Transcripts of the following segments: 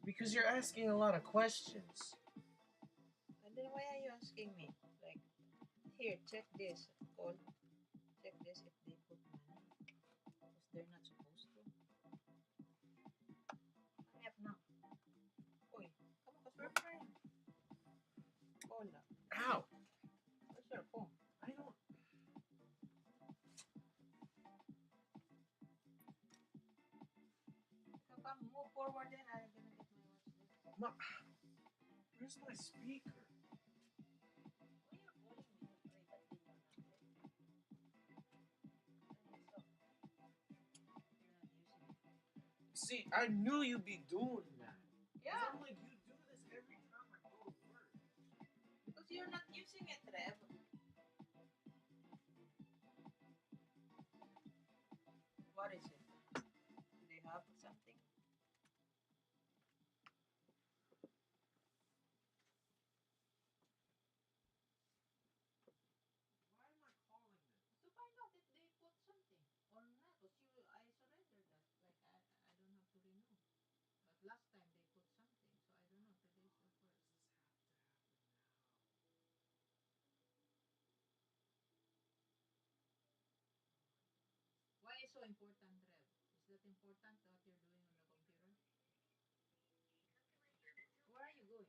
Because you're asking a lot of questions. And then why are you asking me? Like, here, check this. Call, check this if they put money. Because they're not supposed to. Hurry up now. Oi, come on, because we're friends. Call now. Ow! Where's your phone? I don't. Come, move forward then. I'm gonna get my watch there. Ma, where's my speaker? Why are you calling me to pray but then you're not praying? Stop. You're not using it. See, I knew you'd be doing that. Yeah. I'm like, you do this every time I go to work. Because you're not using it, Rev. What is it? Do they have something? Why am I calling this? To find out if they put something or not. Because I surrendered that. Like, I don't have to renew. But last time they put something. So I don't know. Today's the first. Does this have to happen now? Why is so important, Rev? Is that important what you're doing on the computer? Where are you going?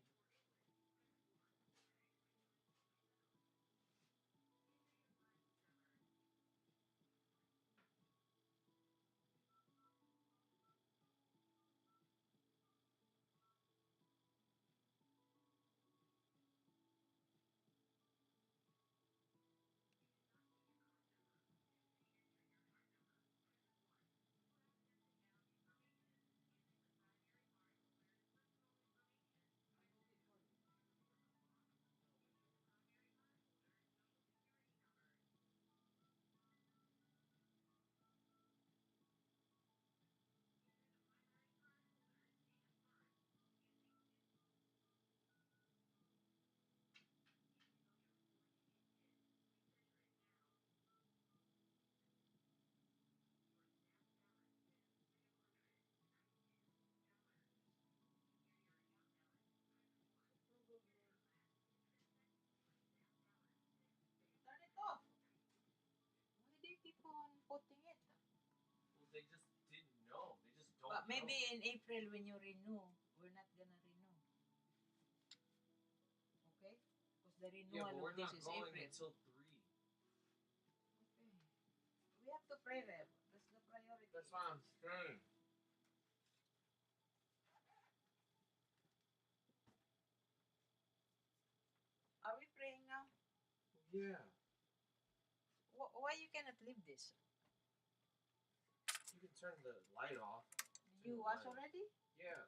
Turn it off. Why do you keep on putting it? Well, they just didn't know. They just don't. But maybe know. in April when you renew, we're not gonna renew. Okay? Because the renewal Yeah, but we're of this not is going April. until 3. Okay. We have to pray, Rev. That's the priority. That's what I'm saying. Are we praying now? Yeah. Why you cannot leave this? You can turn the light off. Did you wash already? Yeah.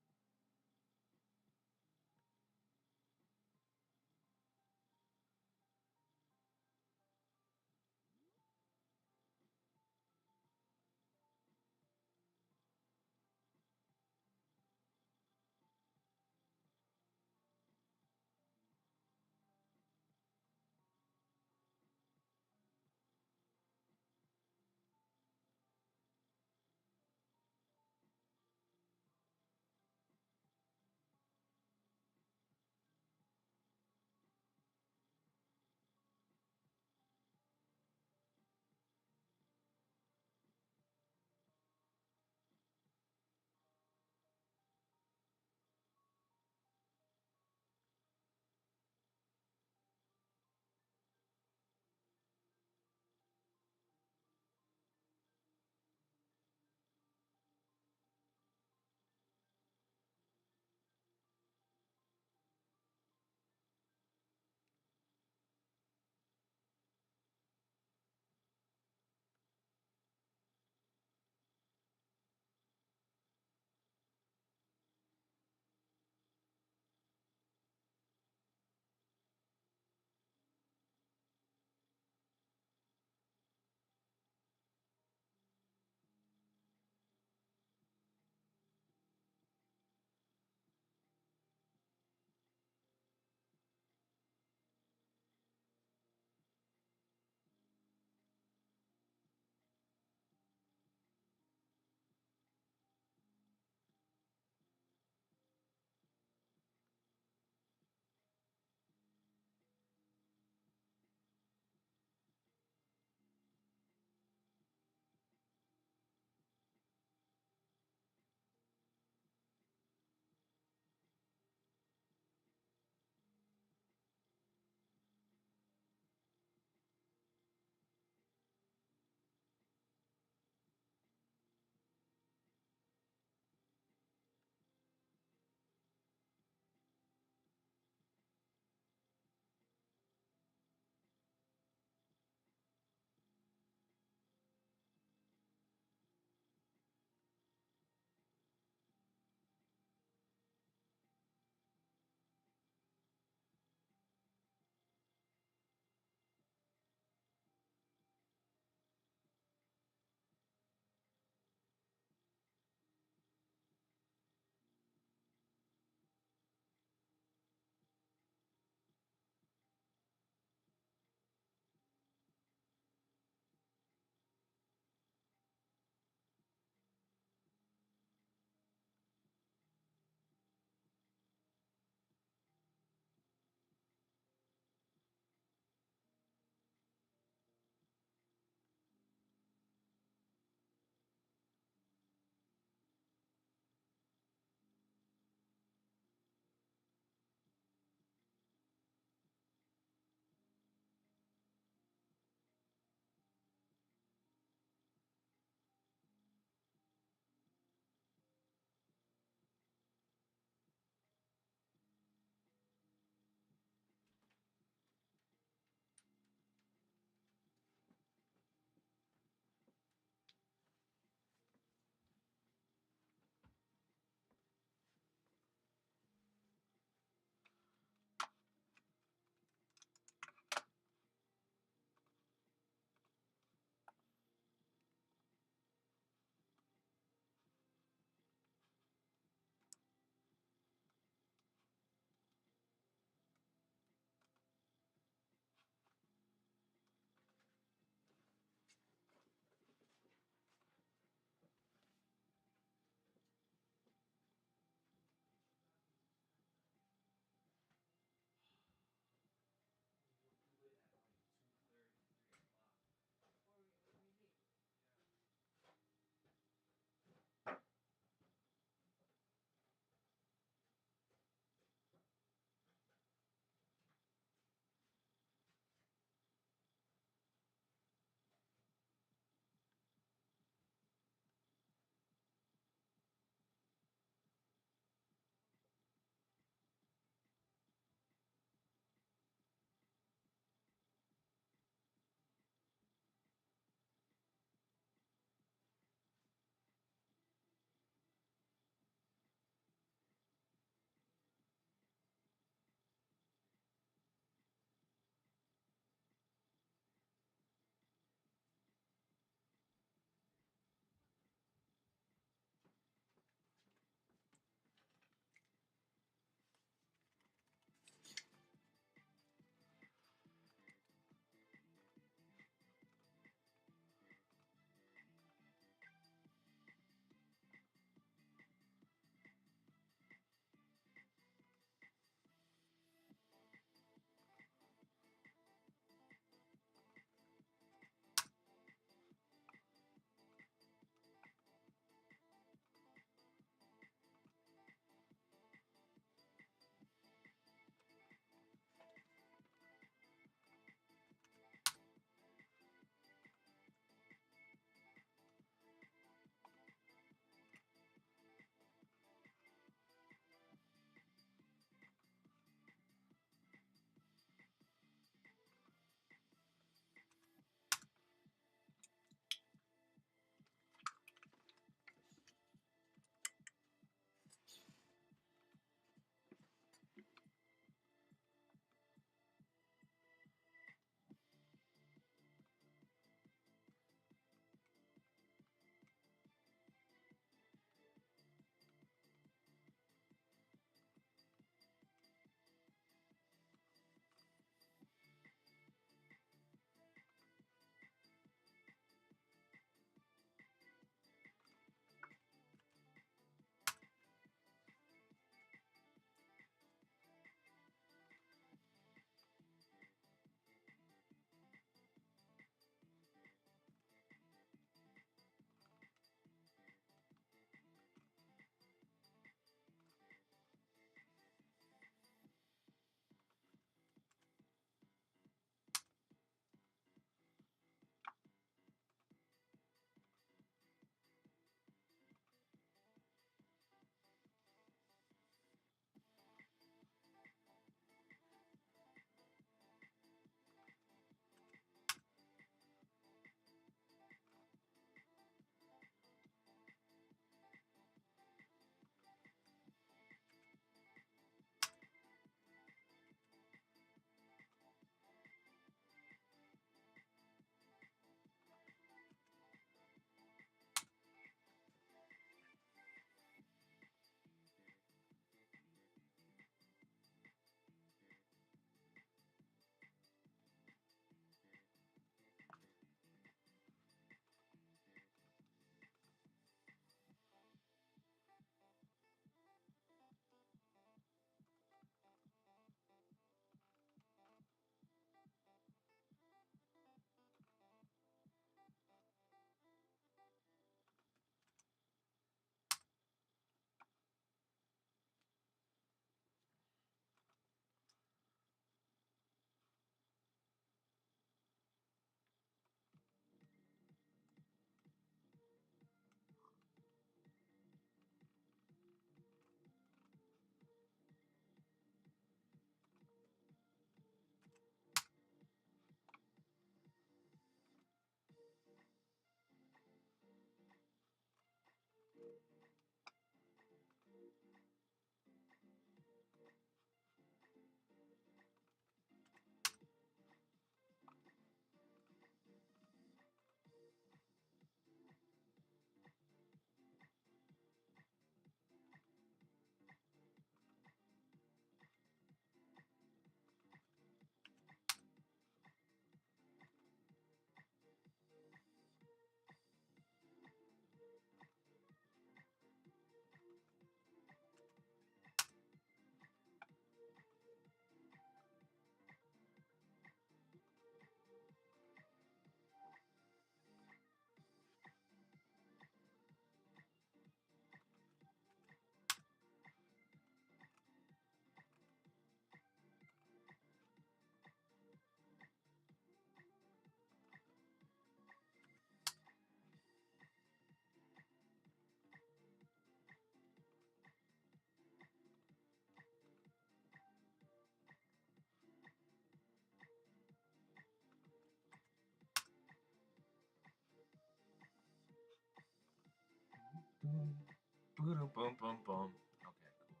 Boom, boom, boom, boom. Okay, cool.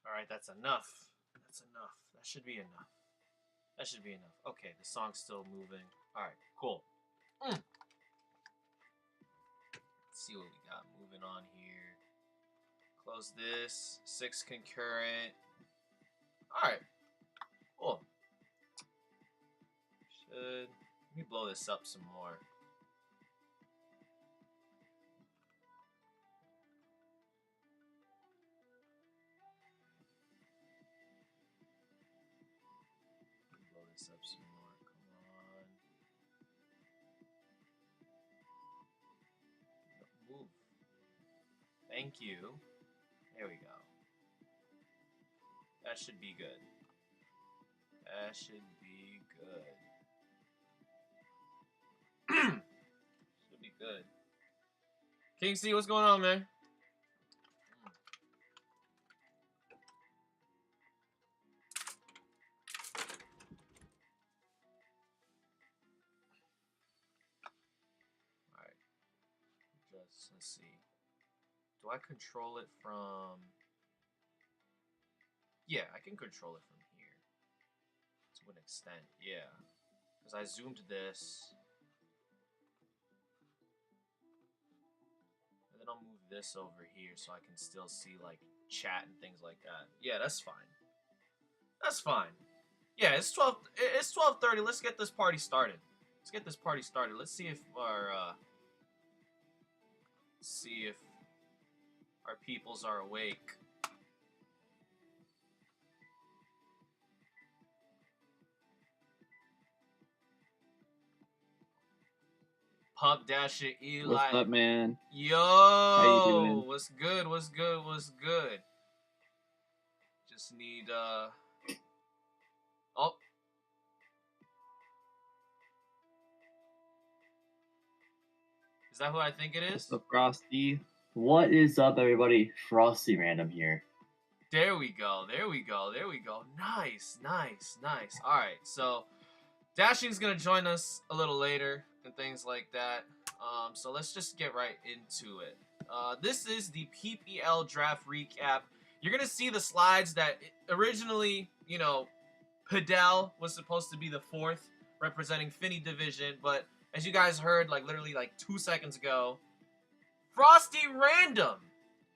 Alright, that's enough. That's enough. That should be enough. That should be enough. Okay, the song's still moving. Alright, cool. Let's see what we got moving on here. Close this. 6 concurrent. Alright. Cool. Let me blow this up some more. Blow this up some more. Come on. Move. Thank you. There we go. That should be good. That should be good. Should be good. King C, what's going on, man? Alright. Just, let's see. Do I control it from... Yeah, I can control it from here. To an extent, yeah. Because I zoomed this. And then I'll move this over here so I can still see, like, chat and things like that. Yeah, that's fine. That's fine. Yeah, it's 12:30. Let's get this party started. Let's get this party started. Let's see if our peoples are awake. Pub Dasher Eli. What's up, man? Yo, How you doing? What's good? What's good? What's good? Just need Oh, Is that who I think it is? The Frosty. What is up, everybody? FrostyRandom here. There we go. Nice. All right, so Dashing's gonna join us a little later and things like that. So let's just get right into it. This is the PPL draft recap. You're gonna see the slides that originally, PPL was supposed to be the 4th representing Finny Division, but as you guys heard, literally 2 seconds ago, FrostyRandom,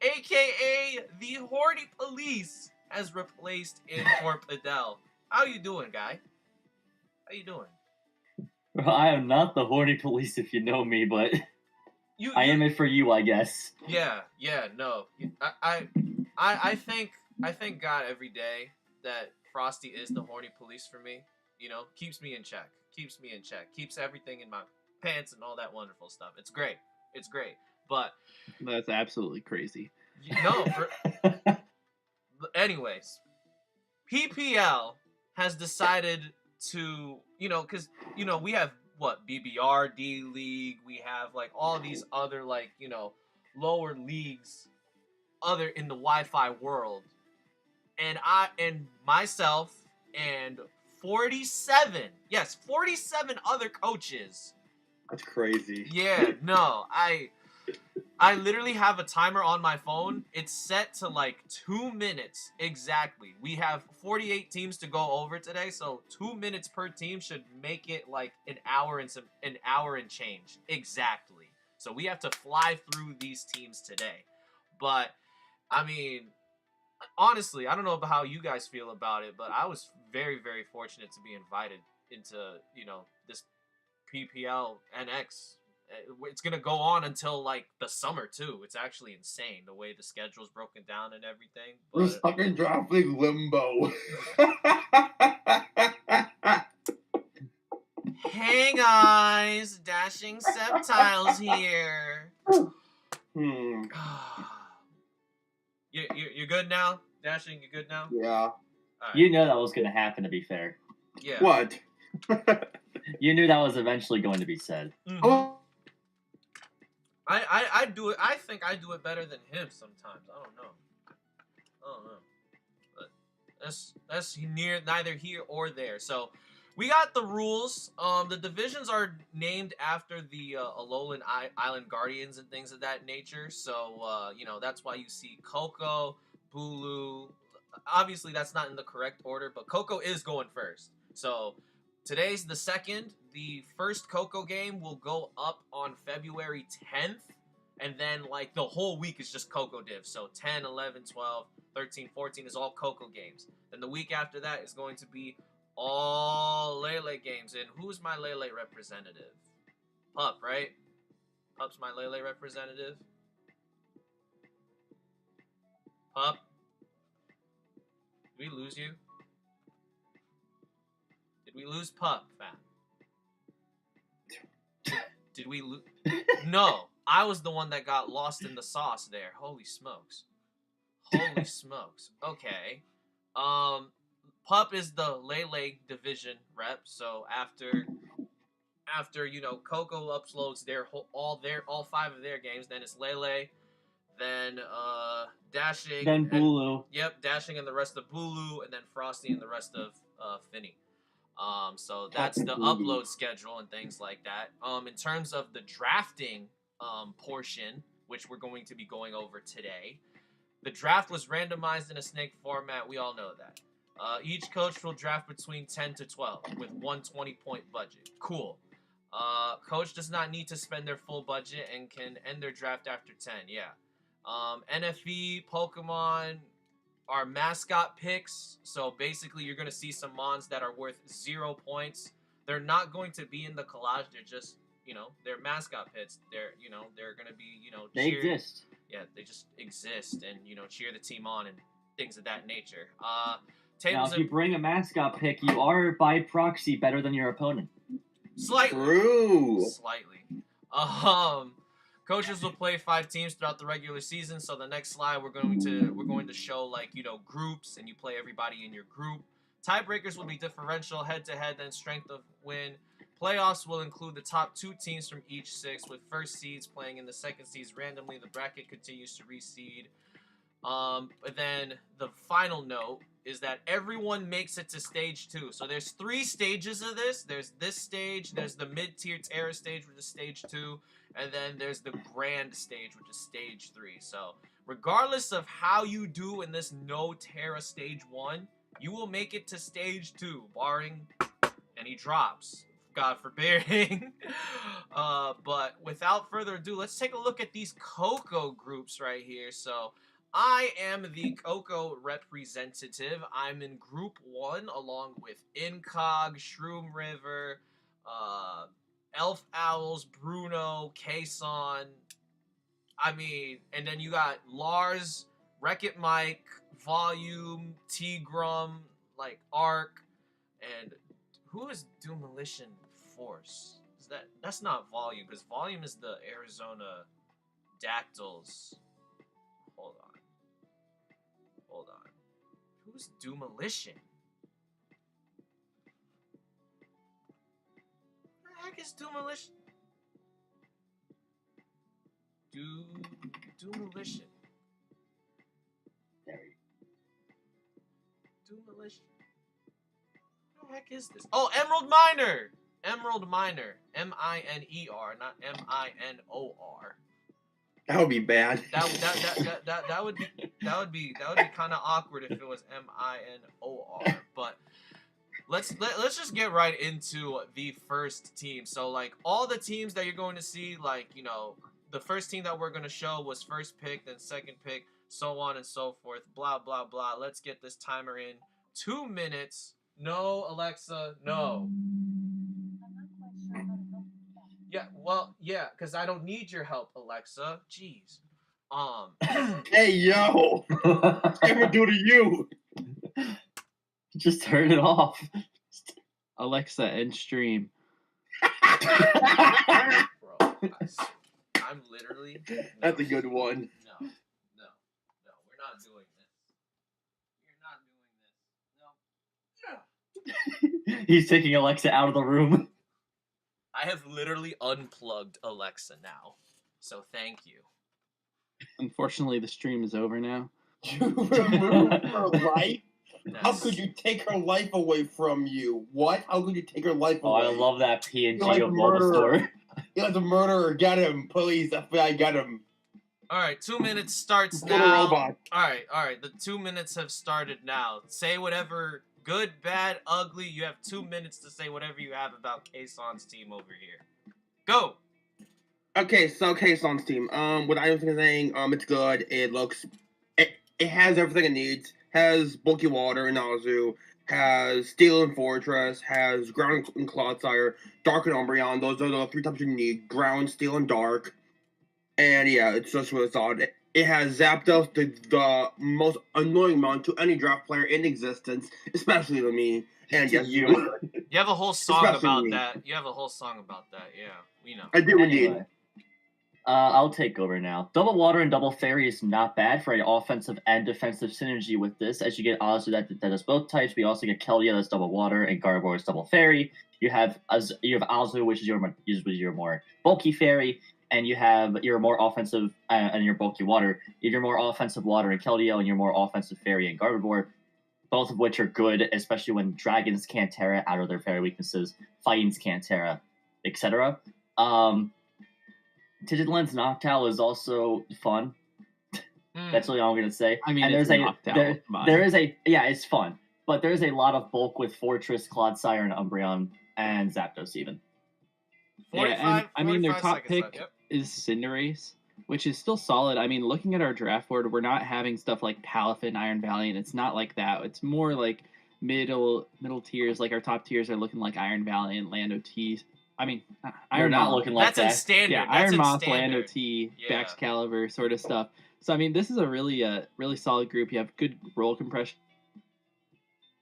aka the Horny Police, has replaced in for PPL. How you doing, guy? How you doing? Well, I am not the horny police, if you know me, but I am it for you, I guess. Yeah, no. I thank God every day that Frosty is the horny police for me. Keeps me in check. Keeps everything in my pants and all that wonderful stuff. It's great. But That's absolutely crazy. no. Anyways, PPL has decided to, because we have what BBR, D League. We have all these other lower leagues, other in the Wi-Fi world, and myself and 47 other coaches. That's crazy. Yeah, no, I literally have a timer on my phone. It's set to 2 minutes exactly. We have 48 teams to go over today, so 2 minutes per team should make it an hour and change exactly. So we have to fly through these teams today. But I mean, honestly, I don't know about how you guys feel about it, but I was very, very fortunate to be invited into, this PPL NX. It's going to go on until, the summer, too. It's actually insane, the way the schedule's broken down and everything. But... We're stuck in draft league limbo. Hey, guys! DashingSceptile's here. You're good now? Dashing, you good now? Yeah. Right. You know that was going to happen, to be fair. Yeah. What? You knew that was eventually going to be said. Mm-hmm. Oh, I do it. I think I do it better than him sometimes. I don't know. But that's neither here or there. So we got the rules. The divisions are named after the Alolan Island Guardians and things of that nature. So that's why you see Coco, Bulu. Obviously, that's not in the correct order, but Coco is going first. So today's the 2nd. The first Coco game will go up on February 10th. And then, the whole week is just Coco Div. So 10, 11, 12, 13, 14 is all Coco games. Then the week after that is going to be all Lele games. And who's my Lele representative? Pup, right? Pup's my Lele representative. Pup? Did we lose you? Did we lose Pup, fam? Did we lose? No, I was the one that got lost in the sauce there. Holy smokes. Okay. Pup is the Lele division rep. So after Coco uploads all 5 of their games, then it's Lele, then Dashing, Then Bulu. Dashing and the rest of Bulu, and then Frosty and the rest of Finny. So that's the upload schedule and things like that. In terms of the drafting portion, which we're going to be going over today, the draft was randomized in a snake format. We all know that. Each coach will draft between 10 to 12 with 120-point budget. Cool. Coach does not need to spend their full budget and can end their draft after 10. Yeah. NFE, Pokemon are mascot picks. So basically, you're going to see some mons that are worth 0 points. They're not going to be in the collage. They're just, they're mascot picks. They're going to be, They cheered. exist. Yeah, they just exist and, cheer the team on and things of that nature. Now, if you bring a mascot pick, you are, by proxy, better than your opponent. Slightly. True. Slightly. Coaches will play 5 teams throughout the regular season. So the next slide, we're going to show groups, and you play everybody in your group. Tiebreakers will be differential, head-to-head, then strength of win. Playoffs will include the top 2 teams from each 6, with first seeds playing in the second seeds randomly. The bracket continues to reseed. But then the final note is that everyone makes it to stage 2. So there's 3 stages of this. There's this stage, there's the mid-tier Terra stage, which is stage 2, and then there's the grand stage, which is stage 3. So regardless of how you do in this no Terra stage 1, you will make it to stage 2, barring any drops. God forbidding. But without further ado, let's take a look at these Coco groups right here. So I am the Coco representative. I'm in Group 1 along with Incog, Shroom River, Elf Owls, Bruno, Kason. I mean, and then you got Lars, Wreck-It Mike, Volume, Tigrum, like Arc, and who is Demolition Force? Is that's not Volume, because Volume is the Arizona Dactyls. Hold on. Who's Demolition? Who the heck is Demolition? Demolition. Demolition. What the heck is this? Oh, Emerald Miner! Emerald Miner. M-I-N-E-R, not M-I-N-O-R. That would be bad. That would be kind of awkward if it was M-I-N-O-R. But let's just get right into the first team. So like all the teams that you're going to see, like, you know, the first team that we're going to show was first pick, then second pick, so on and so forth, blah blah blah. Let's get this timer in 2 minutes. No, Alexa, no. Yeah, well, yeah, because I don't need your help, Alexa. Jeez. Hey, yo! Ever do to you? Just turn it off. Alexa, end stream. Bro, I'm literally... No, That's a good one. No, we're not doing this. You're not doing this. No. He's taking Alexa out of the room. I have literally unplugged Alexa now, so thank you. Unfortunately, the stream is over now. You removed her life? How That's- could you take her life away from you? What? How could you take her life Oh, away? I love that PNG You're like of Bulbasaur. murderer. You let the murderer get him, please. FBI, get him. All right, 2 minutes starts Kill the now. robot. All right. The 2 minutes have started now. Say whatever, good, bad, ugly. You have 2 minutes to say whatever you have about Kason's team over here. Go. Okay, so Kason's team. What I was saying, it's good. It looks, it has everything it needs. Has bulky water in Azu. Has steel and fortress. Has ground and Clodsire. Dark and Umbreon. Those are the 3 types you need. Ground, steel, and dark. And yeah, it's just really solid. It has Zapdos, the most annoying mon to any draft player in existence, especially to me. And yes, You. You have a whole song Especially about me. that. You have a whole song about that. Yeah, we know. I do indeed. Anyway, I'll take over now. Double Water and Double Fairy is not bad for an offensive and defensive synergy with this, as you get Azu that does both types. We also get Keldeo that's Double Water and Gardevoir is Double Fairy. You have Azu, which is your more bulky Fairy, and you have your more offensive and your bulky Water. You have your more offensive Water and Keldeo, and your more offensive Fairy and Gardevoir, both of which are good, especially when dragons can't Terra out of their fairy weaknesses, fighting's can't Terra, etc. Digitalens Noctowl is also fun. That's really all I'm gonna say. I mean, and it's there's it's fun, but there's a lot of bulk with Fortress, Clodsire, and Umbreon, and Zapdos even. Yeah, and I mean, their 45 top seconds pick left, yep. is Cinderace, which is still solid. I mean, looking at our draft board, we're not having stuff like Palafin, Iron Valiant. It's not like that. It's more like middle tiers. Like our top tiers are looking like Iron Valiant, Lando T. I mean, They're Iron not Moth. looking like That's in that. standard. Yeah, That's Iron in Moth, standard. Lando T, Yeah. Baxcalibur sort of stuff. So I mean, this is a really solid group. You have good roll compression.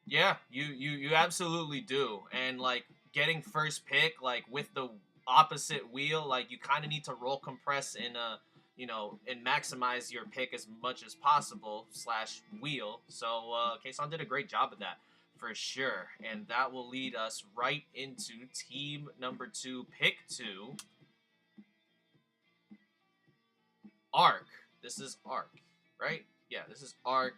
Yeah, you absolutely do. And like getting first pick, like with the opposite wheel, like you kind of need to roll compress in and maximize your pick as much as possible / wheel. So Kason did a great job of that. for sure. And that will lead us right into team number 2, pick 2. Arc. This is Arc, right? Yeah, this is Arc.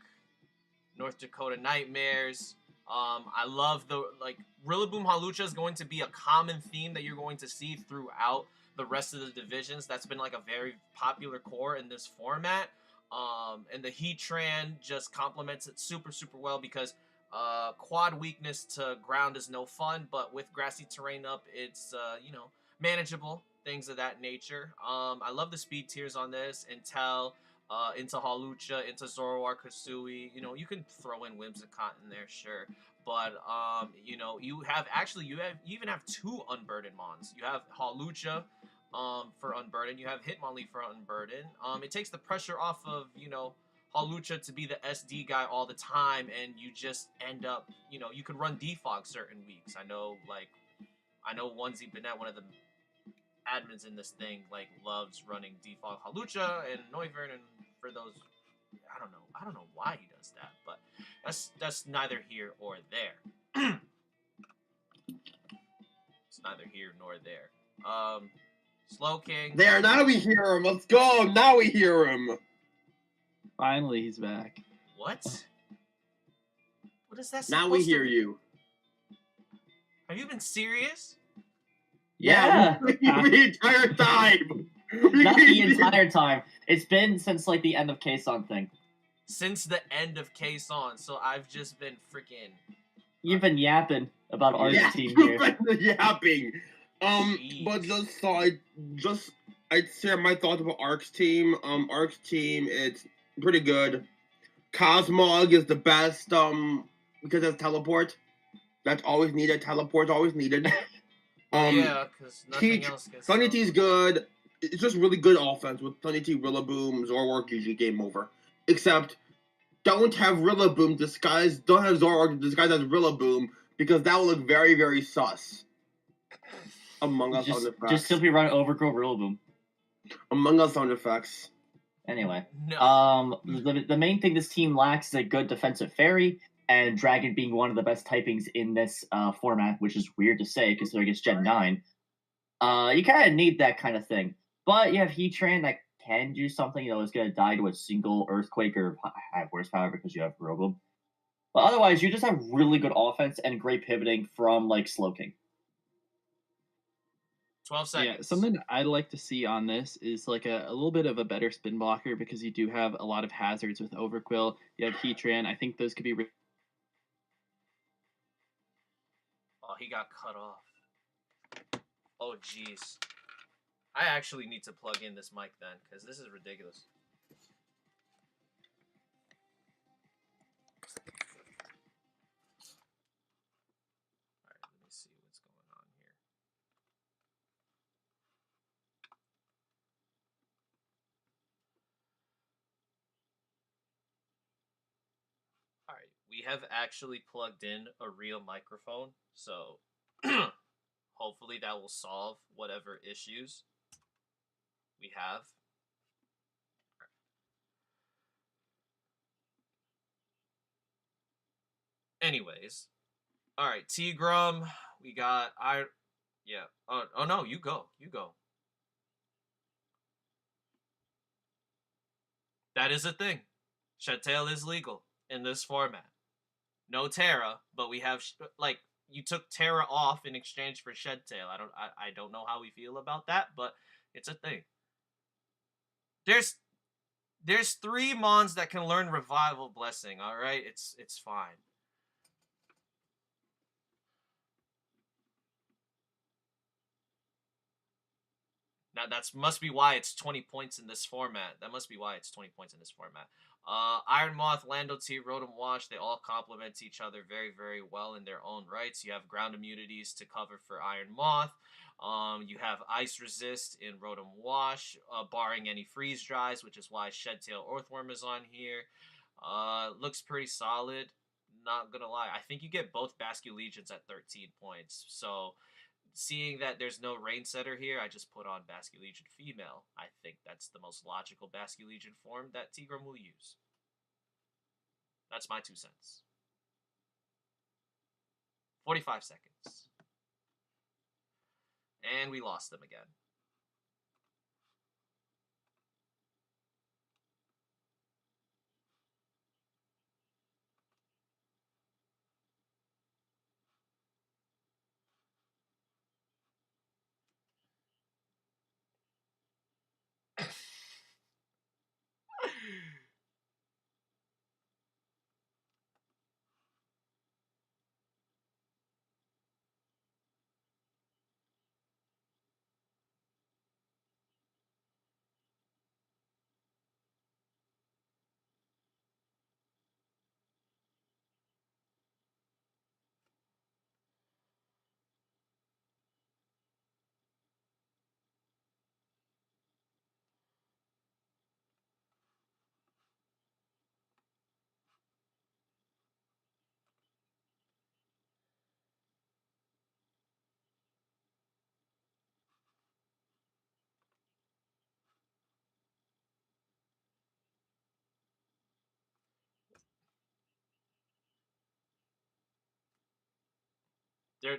North Dakota Nightmares. I love the Rillaboom Hawlucha is going to be a common theme that you're going to see throughout the rest of the divisions. That's been like a very popular core in this format. And the Heatran just complements it super, super well because quad weakness to ground is no fun, but with grassy terrain up, it's manageable. Things of that nature. I love the speed tiers on this. Into Hawlucha, into Zoroark, Kasui. You can throw in Whimsicott in there, sure. But you even have 2 Unburdened Mons. You have Hawlucha for Unburden. You have Hitmonlee for Unburden. It takes the pressure off of, Hawlucha to be the SD guy all the time, and you just end up, you could run Defog certain weeks. I know Onesie Bennett, one of the admins in this thing, loves running Defog Hawlucha and Noivern, and for those, I don't know why he does that, but that's neither here or there. It's neither here nor there. Slowking. There, now we hear him. Let's go. Now we hear him. Finally, he's back. What? What is that? Now we hear you. Have you been serious? Yeah. The entire time. Not the entire time. It's been since like the end of K-Son thing. Since the end of K-Son, so I've just been freaking. You've been yapping about our team you've here. been yapping. Jeez. But I'd share my thoughts about Arc's team. Arc's team, it's pretty good. Cosmog is the best, because it's teleport. That's always needed. Teleport's always needed. Yeah, because nothing else gets. Sunny T's good. It's just really good offense with Sunny T, Rillaboom, Zoroark, usually game over. Except, don't have Rillaboom disguised. Don't have Zoroark disguised as Rillaboom because that will look very, very sus. Among Us sound effects. Just simply run Overgrow Rillaboom. Among Us sound effects. Anyway, No. The main thing this team lacks is a good defensive fairy, and Dragon being one of the best typings in this format, which is weird to say considering it's Gen 9. You kind of need that kind of thing. But you have Heatran that can do something. It's going to die to a single Earthquake or have horsepower because you have Rillaboom. But otherwise, you just have really good offense and great pivoting from Slowking. 12 seconds. Yeah, something I'd like to see on this is a little bit of a better spin blocker because you do have a lot of hazards with Overquill. You have Heatran. I think those could be. Oh, he got cut off. Oh, jeez. I actually need to plug in this mic then, because this is ridiculous. Alright, let me see what's going on here. Alright, we have actually plugged in a real microphone, so hopefully that will solve whatever issues we have. Anyways, all right, Tigrum, we got yeah. Oh no, you go. That is a thing. Sceptile is legal in this format. No Terra, but we have you took Terra off in exchange for Sceptile. I don't know how we feel about that, but it's a thing. There's 3 Mons that can learn Revival Blessing, alright? It's fine. Now that must be why it's 20 points in this format. Iron Moth, Lando T, Rotom Wash, they all complement each other very, very well in their own rights. You have ground immunities to cover for Iron Moth. You have Ice Resist in Rotom Wash, barring any freeze dries, which is why Shedtail Earthworm is on here. Looks pretty solid, not gonna lie. I think you get both Basculegions at 13 points, so seeing that there's no Rain Setter here, I just put on Basculegion Female. I think that's the most logical Basculegion form that Tigrum will use. That's my 2 cents. 45 seconds. And we lost them again.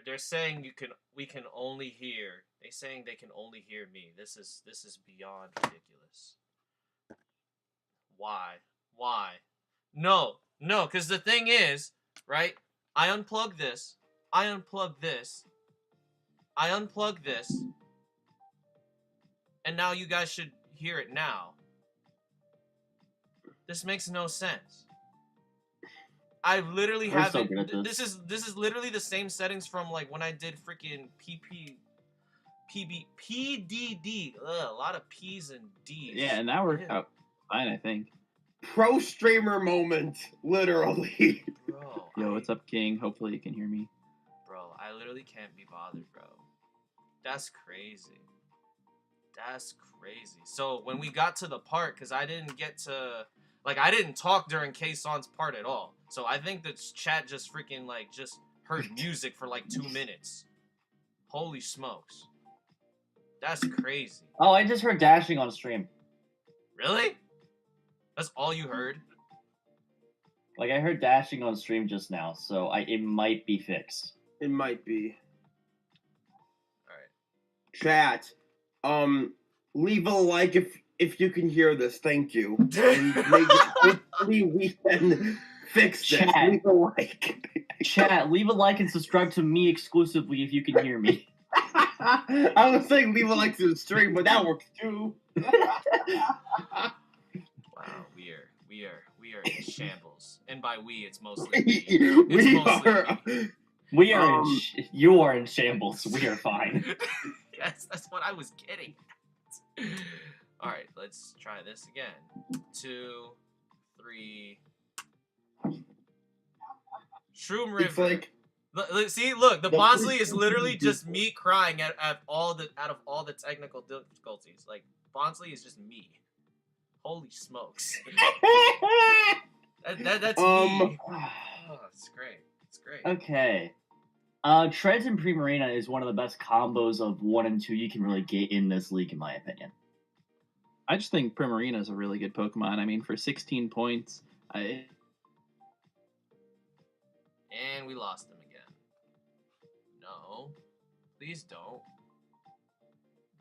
They're saying we can only hear. They're saying they can only hear me. This is beyond ridiculous. Why? Why? No, because the thing is, right? I unplug this. I unplug this. I unplug this. And now you guys should hear it now. This makes no sense. I literally We're have so it. good at this. This is literally the same settings from like when I did freaking PDD. Ugh, a lot of P's and D's. Yeah, and that worked out fine, I think. Pro streamer moment, literally. Bro, Yo, what's up, King? Hopefully you can hear me. Bro, I literally can't be bothered, bro. That's crazy. That's crazy. So when we got to the part, because I didn't get to, like, I didn't talk during K-Son's part at all. So I think the chat just freaking, like, just heard music for, like, 2 minutes. Holy smokes. That's crazy. Oh, I just heard dashing on stream. Really? That's all you heard? Like, I heard dashing on stream just now, so it might be fixed. It might be. Alright. Chat. Leave a like if you can hear this. Thank you. And hopefully we can fix this. Chat. Leave a like. Chat, leave a like and subscribe to me exclusively if you can hear me. I was saying leave a like to the stream, but that works too. Wow, we are in shambles. And by we, it's mostly me. We are. You are in shambles. We are fine. Yes, that's what I was getting at. Alright, let's try this again. 2, 3. Shroom River. It's like See, look, the Bonsley is literally just me crying out of all the technical difficulties. Like, Bonsley is just me. Holy smokes. That's me. Oh, it's great. It's great. Okay. Treads and Primarina is one of the best combos of 1 and 2 you can really get in this league, in my opinion. I just think Primarina is a really good Pokemon. I mean, for 16 points, And we lost them again. No. Please don't.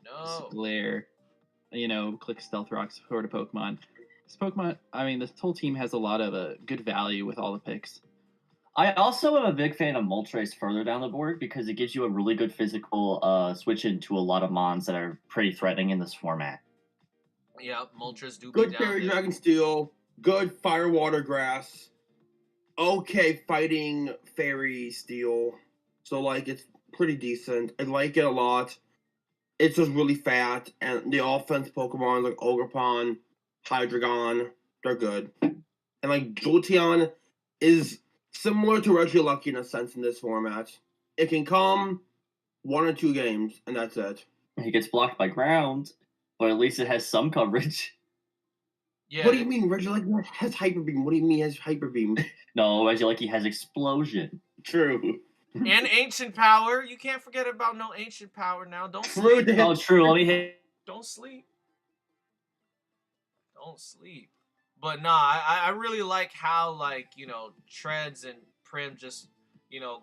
No. Glare, click Stealth Rocks sort of Pokemon. This Pokemon, I mean, this whole team has a lot of good value with all the picks. I also am a big fan of Moltres further down the board because it gives you a really good physical switch into a lot of mons that are pretty threatening in this format. Yeah, Moltres do good be down Fairy there. Dragon Steel, good Fire Water Grass, okay fighting Fairy Steel. So like it's pretty decent. I like it a lot. It's just really fat, and the offense Pokemon like Ogerpon, Hydreigon, they're good. And like Jolteon is similar to Regieleki in a sense in this format. It can come 1 or 2 games, and that's it. He gets blocked by ground, but at least it has some coverage. Yeah. What do you mean Regieleki has Hyper Beam? What do you mean has Hyper Beam? No, Regieleki has Explosion. True. And Ancient Power. You can't forget about no Ancient Power now. Don't True. sleep. Oh, true. Let me hit. Don't sleep. Don't sleep. But nah, I really like how, like, Treads and Prim just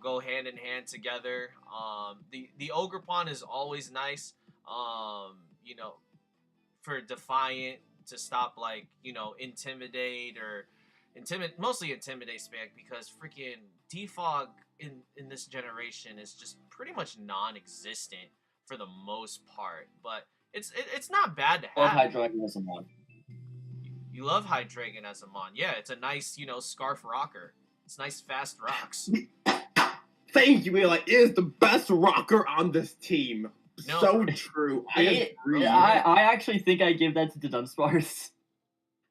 go hand in hand together. The Ogerpon is always nice. You know, for Defiant to stop like intimidate or mostly intimidate spam because freaking defog in this generation is just pretty much non-existent for the most part. But it's not bad to Love have. Hydreigon as a mon. You love Hydreigon as a mon. Yeah, it's a nice scarf rocker. It's nice fast rocks. Thank you, Eli. It is the best rocker on this team. No. So true. I agree. I actually think I give that to the Dunsparce.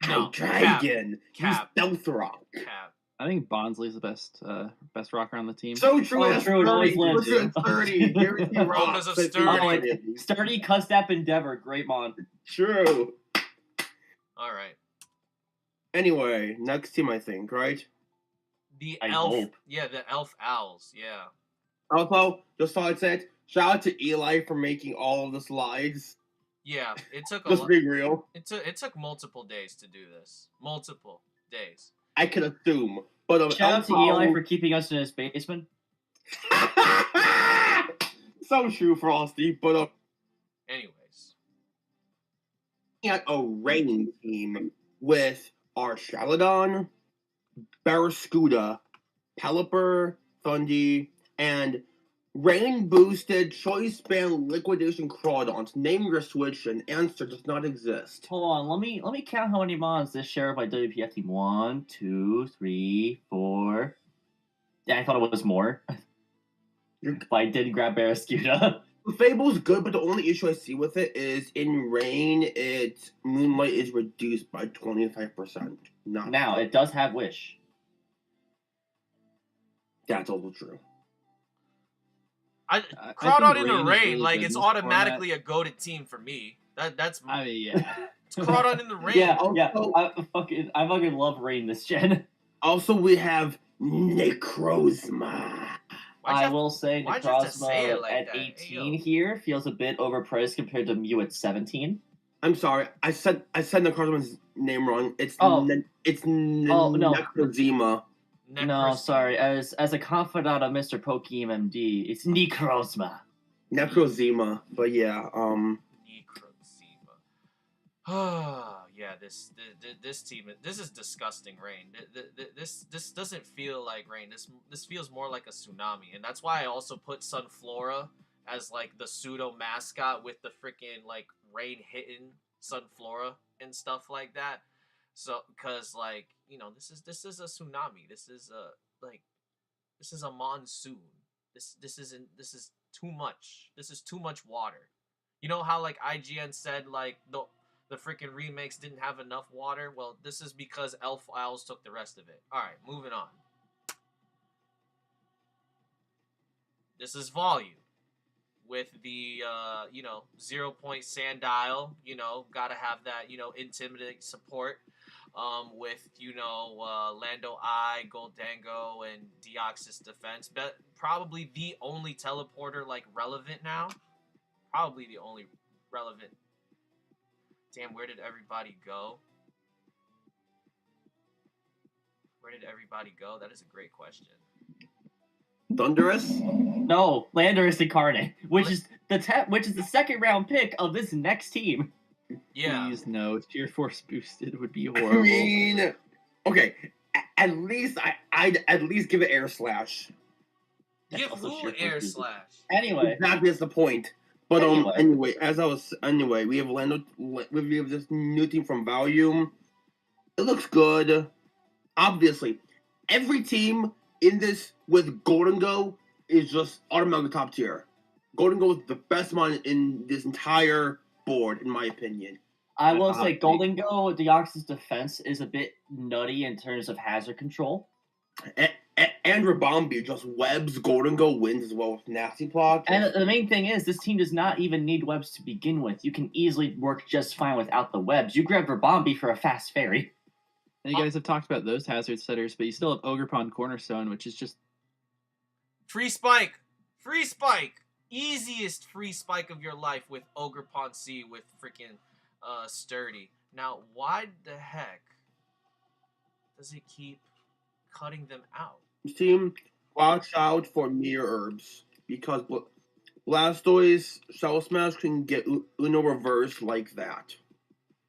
No, Dragon. Cap. Stealth Rock. Cap. I think Bonsly's the best rocker on the team. So true. Oh, That's true, it always 30. lives. Look at 30. Guarantee rock. because of But Sturdy. Oh, yeah, wait. Sturdy, Custap, Endeavor. Great mon. True. All right. Anyway, next team, I think, right? The I elf. hope. Yeah, the elf owls. Yeah. Also, just thought I'd say it. Shout out to Eli for making all of the slides. Yeah, it took a Just lot. being real. It took multiple days to do this. Multiple days. I can assume. But Shout out to Eli for keeping us in his basement. So true, Frosty. But Anyways. at a rain team with our Shalodon, Barraskewda, Pelipper, Thundy, and rain boosted choice band liquidation Crawdons. Name your switch and answer does not exist. Hold on, let me count how many mons this share by WPF team. 1, 2, 3, 4. Yeah, I thought it was more. But I did grab Barraskewda. Fable's good, but the only issue I see with it is in rain, its Moonlight is reduced by 25%. Not Now, it does have Wish. That's also true. I think Crawdon in the Rain is rain, really like good it's in this automatically a goated team for me. That's I mean, yeah. it's Crawdon in the rain. Yeah, Also- yeah. I fucking love Rain this gen. Also, we have Necrozma. Why'd you I have- will say why'd you have to say Necrozma it like at that? Hey, 18 yo. here feels a bit overpriced compared to Mew at 17. I'm sorry, I said Necrozma's name wrong. It's Oh. no. Necrozma. No, Necros- sorry. As a confidant of Mr. Pokemon MD, it's Necrozma. Necrozma. But yeah, Necrozma. Yeah, this team. This is disgusting. Rain. This doesn't feel like rain. This feels more like a tsunami, and that's why I also put Sunflora as like the pseudo mascot with the freaking like rain hitting Sunflora and stuff like that. So, because like this is a tsunami. This is a monsoon. This is too much. This is too much water. You know how like IGN said like the freaking remakes didn't have enough water? Well, this is because Elf Isles took the rest of it. Alright, moving on. This is volume. With the, 0-point Sandile, gotta have that, intimidating support. With, Lando I, Goldango, and Deoxys defense. Probably the only teleporter, like, relevant now. Probably the only relevant. Damn, where did everybody go? Where did everybody go? That is a great question. Thunderous. No, Landorus Incarnate, which is the second round pick of this next team. Yeah. Please no. Tier Force boosted would be I horrible. mean, okay. At least I'd at least give it Air Slash. Give Also who sheer air force slash? Anyway, Exactly, that's the point. But Anyway. anyway, we have this new team from Volume. It looks good. Obviously, every team in this with Golden Go is just automatically top tier. Golden Go is the best one in this entire board, in my opinion. I will say Obviously. Golden Go Deoxys defense is a bit nutty in terms of hazard control. And Rabombi just webs Golden Go wins as well with Nasty Plot. And the main thing is, this team does not even need webs to begin with. You can easily work just fine without the webs. You grab Rabombi for a fast fairy. And you guys have talked about those hazard setters, but you still have Ogerpon Cornerstone, which is just Free spike! Free spike! Easiest free spike of your life with Ogerpon C with freaking Sturdy. Now, why the heck does it keep cutting them out? Team watch out for mirror herbs because Blastoise Shell Smash can get Uno reverse like that.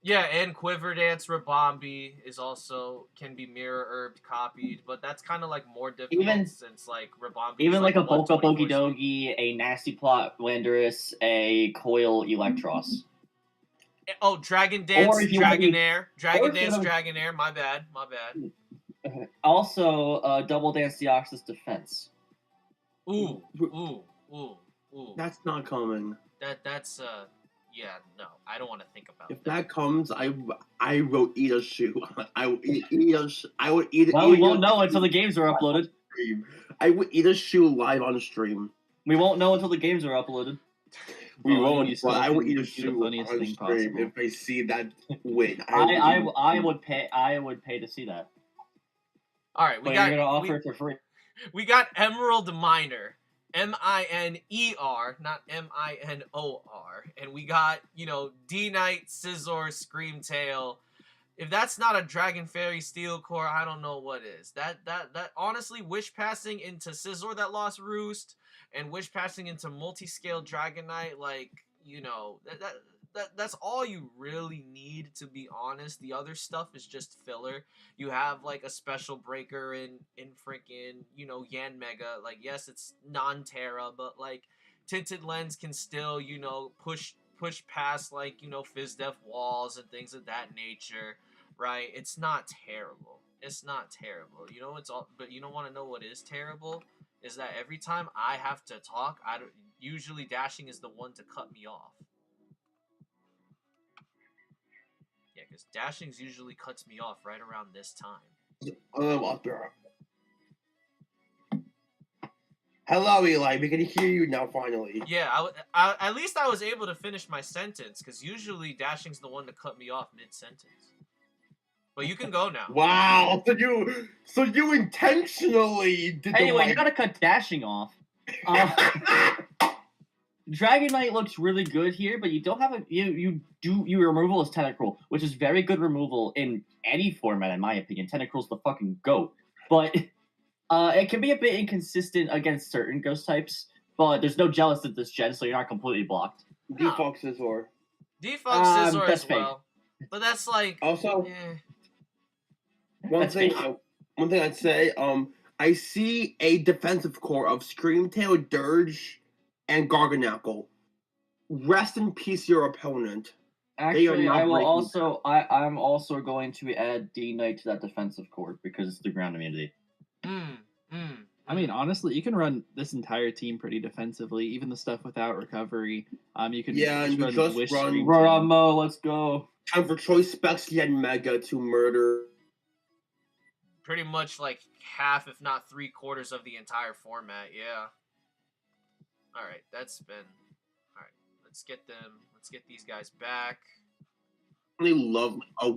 Yeah, and Quiver Dance Rabombi is also can be mirror herbed copied, but that's kind of like more difficult Even- since like Rabombi. Even like a blood Bulka 24/7. Pokedogi, a Nasty Plot Landorus, a Coil Electros. Oh, Dragon Dance, Or if you wanna be- Dragonair, or Dragon if you Dance, wanna- Dragonair. My bad. Also, Double Dance Deoxys Defense. Ooh. That's not coming. That's yeah, no, I don't want to think about If that. that comes, I will eat a shoe. I will eat a I would eat. Well, we eat won't a know until the games are uploaded. stream. I would eat a shoe live on stream. We won't know until the games are uploaded. We Well, won't, you still but I would can eat a do the shoe funniest on thing stream possible. if I see that win. I would pay to see that. All right, we But got you're gonna offer it for free. we got Emerald Miner, Miner, not Minor, and we got D Knight, Scizor, Screamtail. If that's not a Dragon Fairy Steel Core, I don't know what is. That honestly, Wish passing into Scizor that lost Roost, and Wish passing into Multiscale Dragonite, like that's all you really need, to be honest. The other stuff is just filler. You have like a special breaker in freaking Yan Mega. Like, yes, it's non-Terra, but like Tinted Lens can still push past like Fizz Def walls and things of that nature, right? It's not terrible. It's not terrible. It's all. But you don't want to know what is terrible is that every time I have to talk, usually Dashing is the one to cut me off. Yeah, because Dashing's usually cuts me off right around this time. Hello, Eli. We can hear you now, finally. Yeah, at least I was able to finish my sentence, because usually Dashing's the one to cut me off mid-sentence. But you can go now. Wow. So you intentionally did Anyway, you gotta cut Dashing off. Dragonite looks really good here, but you don't have your removal is Tentacruel, which is very good removal in any format, in my opinion. Tentacruel's the fucking GOAT. But it can be a bit inconsistent against certain ghost types, but there's no Jealous at this gen, so you're not completely blocked. Default Scizor. Defunct Scizor that's as well. But that's like Also, one That's thing fake. I'd say, I see a defensive core of Screamtail, Dirge, and Garganacl. Rest in peace, your opponent. Actually, not I will breaking also I'm also going to add D Knight to that defensive core because it's the ground immunity. I mean, honestly, you can run this entire team pretty defensively, even the stuff without recovery. You can and you just Wish run Scream Ramo, let's go. Time for Choice Specs Yen Mega to murder. pretty much like half, if not 3/4 of the entire format. Yeah. All right, that's been all right. Let's get these guys back. I really love a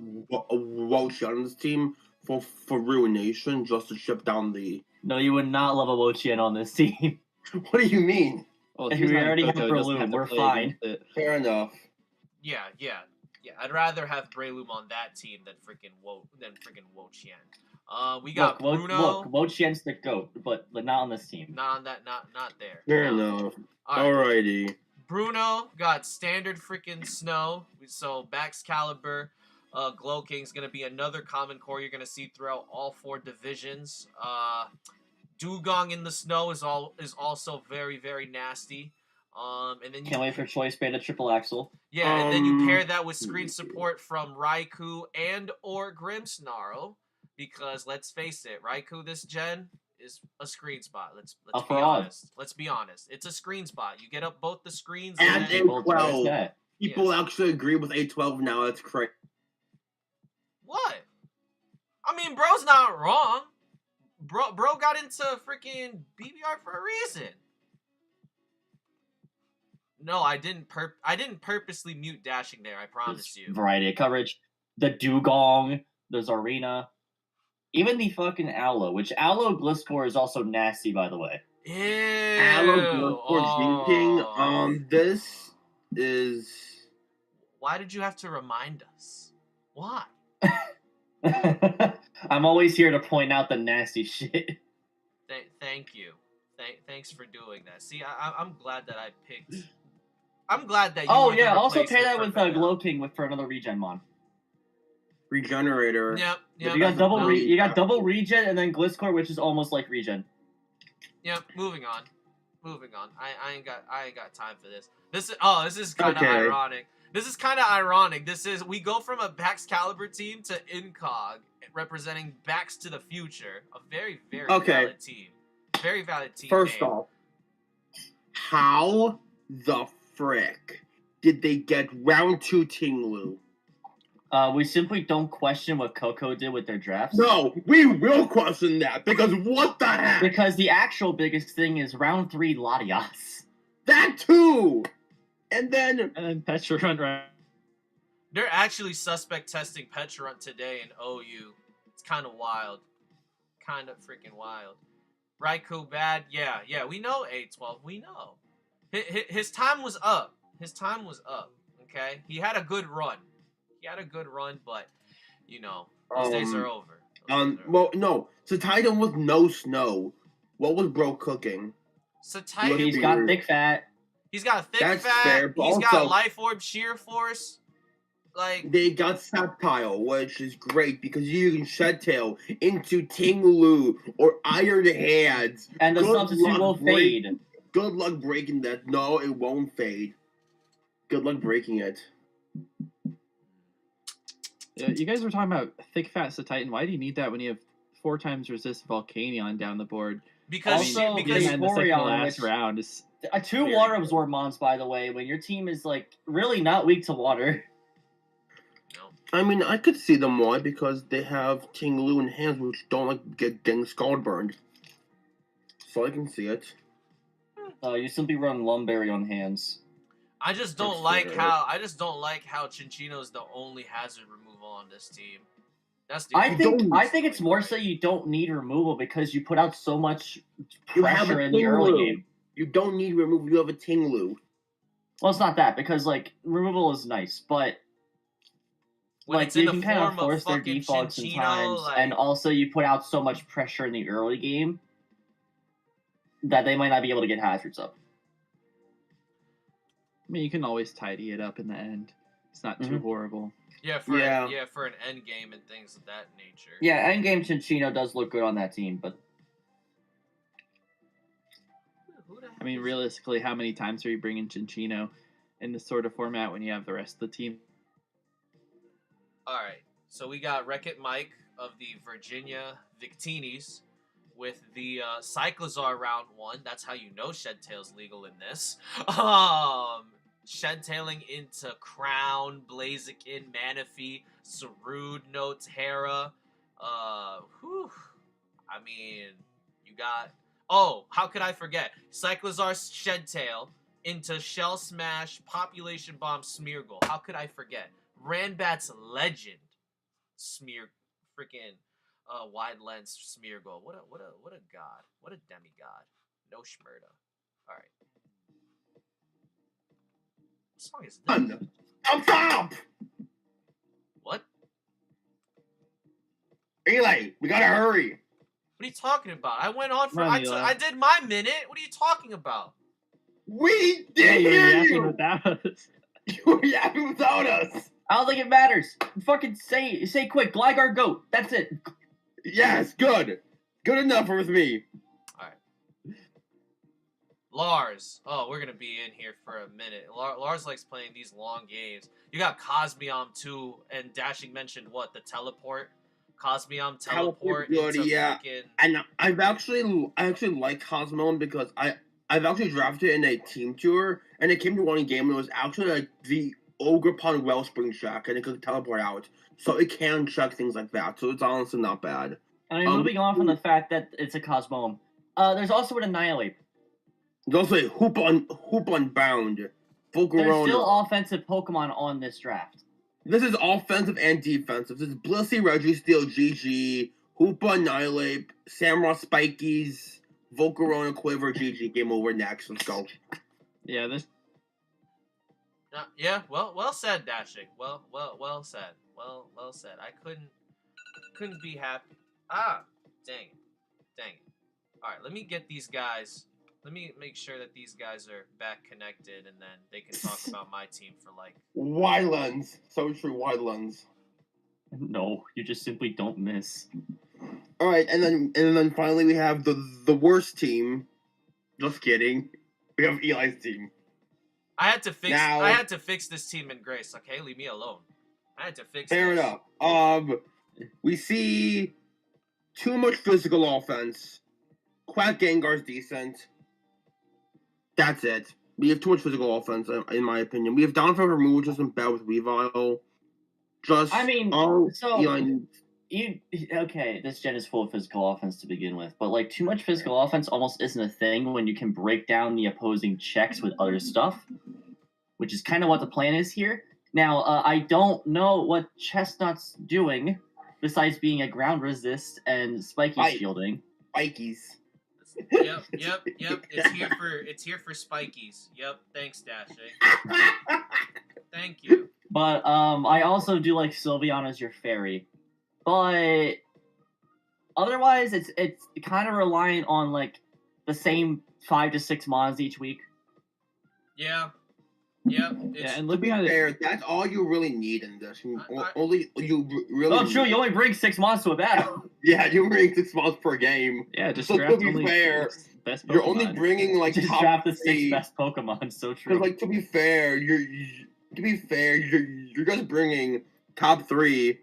Welsh on this team for Ruination just to ship down the. No, you would not love a Wochien on this team. What do you mean? Well, We if he's not already have Coco, he doesn't Breloom, have to we're play fine. against it. Fair enough. Yeah. I'd rather have Breloom on that team than freaking Wochien. We got Bruno. Look, Wochien's the GOAT, but not on this team. Not on that. Not there. Fair No. enough. All right. Alrighty. Bruno got standard freaking Snow. So Baxcalibur, Glow King's gonna be another common core you're gonna see throughout all 4 divisions. Dugong in the Snow is also very, very nasty. And then Can't wait for Choice Beta Triple Axle. yeah, and then you pair that with screen support from Raikou and or Grimmsnarl, because let's face it, Raikou this gen is a screen spot. Let's A be fraud. honest. Let's be honest. It's a screen spot. You get up both the screens And then- it- well, Yeah. People actually agree with A12 now. That's crazy. What? I mean, bro's not wrong. Bro got into freaking BBR for a reason. No, I didn't purposely mute Dashing there, I promise you. Variety of coverage. The Dugong, the Zarina, even the fucking Aloe, which Aloe Gliscor is also nasty, by the way. Ew. Aloe Bloodsport King. This is. Why did you have to remind us? Why? I'm always here to point out the nasty shit. Thank you. Thanks for doing that. See, I'm glad that I picked. I'm glad that you. Oh were the yeah, also pair replacement that for with Vanilla. Glow King for another regen mon. Regenerator. Yep. You got double no. you got double regen and then Gliscor, which is almost like regen. Yep. Moving on. I ain't got time for this. This is kind of Okay. ironic. This is kind of ironic. We go from a Bax Caliber team to Incog representing Bax to the Future. A very valid team. Very valid team. First name. off, how the frick did they get round 2 Tinglu? We simply don't question what Coco did with their drafts. No, we will question that because what the heck? Because the actual biggest thing is round 3 Latias. That too! And then Petrarun, right? They're actually suspect testing Petrarun today in OU. It's kind of wild. Kind of freaking wild. Raikou bad? Yeah, we know A12. We know. His time was up. Okay? He had a good run. But, those days are over. Well, no. So Titan with no snow. What was bro cooking? So Titan, He's got thick fat. He's got thick That's fat. fair, but He's got also- Life Orb Sheer Force. Like, They got Sceptile, which is great because you can Shed Tail into Tinglu or Iron Hands. And the Good substitute luck will break- fade. Good luck breaking that. No, it won't fade. Good luck breaking it. Yeah, you guys were talking about thick fat Titan. Why do you need that when you have 4 times resist Volcanion down the board? because Also, because Even in the second to Vaporeon, last which- round is 2 Very water good. absorb mons, by the way, when your team is like really not weak to water. I mean, I could see them why because they have Tinglu and hands which don't like getting scald burned. So I can see it. You simply run Lumberry on hands. I just don't That's like fair. how Chinchino's the only hazard removal on this team. That's the I only think it's more so you don't need removal because you put out so much You have pressure a in the early Tinglu. game. You don't need removal. You have a Tinglu. Well, it's not that because like removal is nice, but when like it's in you the can kind of form force their fucking defaults Chinchino, sometimes, like, and also you put out so much pressure in the early game that they might not be able to get hazards up. I mean, you can always tidy it up in the end. It's not too Mhm. horrible. for Yeah. for an end game and things of that nature. Yeah, endgame Chinchino does look good on that team, but Who the heck I mean, is- realistically, how many times are you bringing Chinchino in this sort of format when you have the rest of the team? All right, so we got Wreck-It Mike of the Virginia Victinis with the Cyclozar round 1. That's how you know Shed Tail's legal in this. Shed Tailing into Crown, Blaziken, Manaphy, Sarud, Notera. Whew. I mean, you got. Oh, how could I forget? Cyclozar Shed Tail into Shell Smash, Population Bomb, Smeargle. How could I forget? Ranbat's Legend, freaking wide lens Smeargle. What a god. What a demigod. No Schmurda. All right. What song is this? Up top! What? Eli, we gotta hurry. What are you talking about? I went on for. Run, Eli. I did my minute. What are you talking about? We Yeah, did you were hear yapping you. without us. You were yapping without us. I don't think it matters. Fucking say quick, Gligar goat. That's it. Yes, good. Good enough with me. Lars. Oh, we're gonna be in here for a minute. Lars likes playing these long games. You got Cosmium too, and Dashing mentioned what? The teleport. Cosmium teleport good, into yeah. freaking. And I actually like Cosmon because I've actually drafted in a team tour, and it came to one game and it was actually like the Ogerpon Wellspring check, and it could teleport out, so it can check things like that. So it's honestly not bad. I mean, moving on from the fact that it's a Cosmoem, there's also an Annihilate. There's also a Hoop Unbound. There's Volcarona. still offensive Pokemon on this draft. This is offensive and defensive. This is Blissey, Registeel, GG, Hoopa, Annihilate, Samurott, Spikies, Volcarona, Quiver, GG. Game over next. Let's go. Yeah, this Yeah. Well said, Dashing. Well said. Well said. I couldn't be happy. Ah, dang it. All right, let me get these guys. Let me make sure that these guys are back connected, and then they can talk about my team for like. Wide lens. So true, wide lens. No, you just simply don't miss. All right, and then finally we have the worst team. Just kidding. We have Eli's team. I had to fix. Now- I had to fix this team in Grace. Okay, leave me alone. I had to fix. Fair this. enough. We see too much physical offense. Quack Gengar's decent. That's it. We have too much physical offense, in my opinion. We have Donphan removal, which isn't bad with Weavile. Just I mean, all so- Eli needs. Okay, this gen is full of physical offense to begin with, but like too much physical offense almost isn't a thing when you can break down the opposing checks with other stuff, which is kind of what the plan is here. Now, I don't know what Chestnut's doing besides being a ground resist and spiky Right. shielding. Spikies. Yep. It's here for spikies. Yep. Thanks, Dashing. Thank you. But I also do like Sylveon as your fairy. But otherwise, it's kind of reliant on like the same 5 to 6 mons each week. Yeah. Yep. Yeah, and To be looking at it, fair, that's all you really need in this. I- Only you really. Oh, true. You only bring 6 mons to a battle. Yeah, you bring 6 months per game. yeah, just So to draft be only fair, six best You're only Pokemon. bringing like Just top draft the 6 three. best Pokemon. So true. Because, like, to be fair, you're just bringing top 3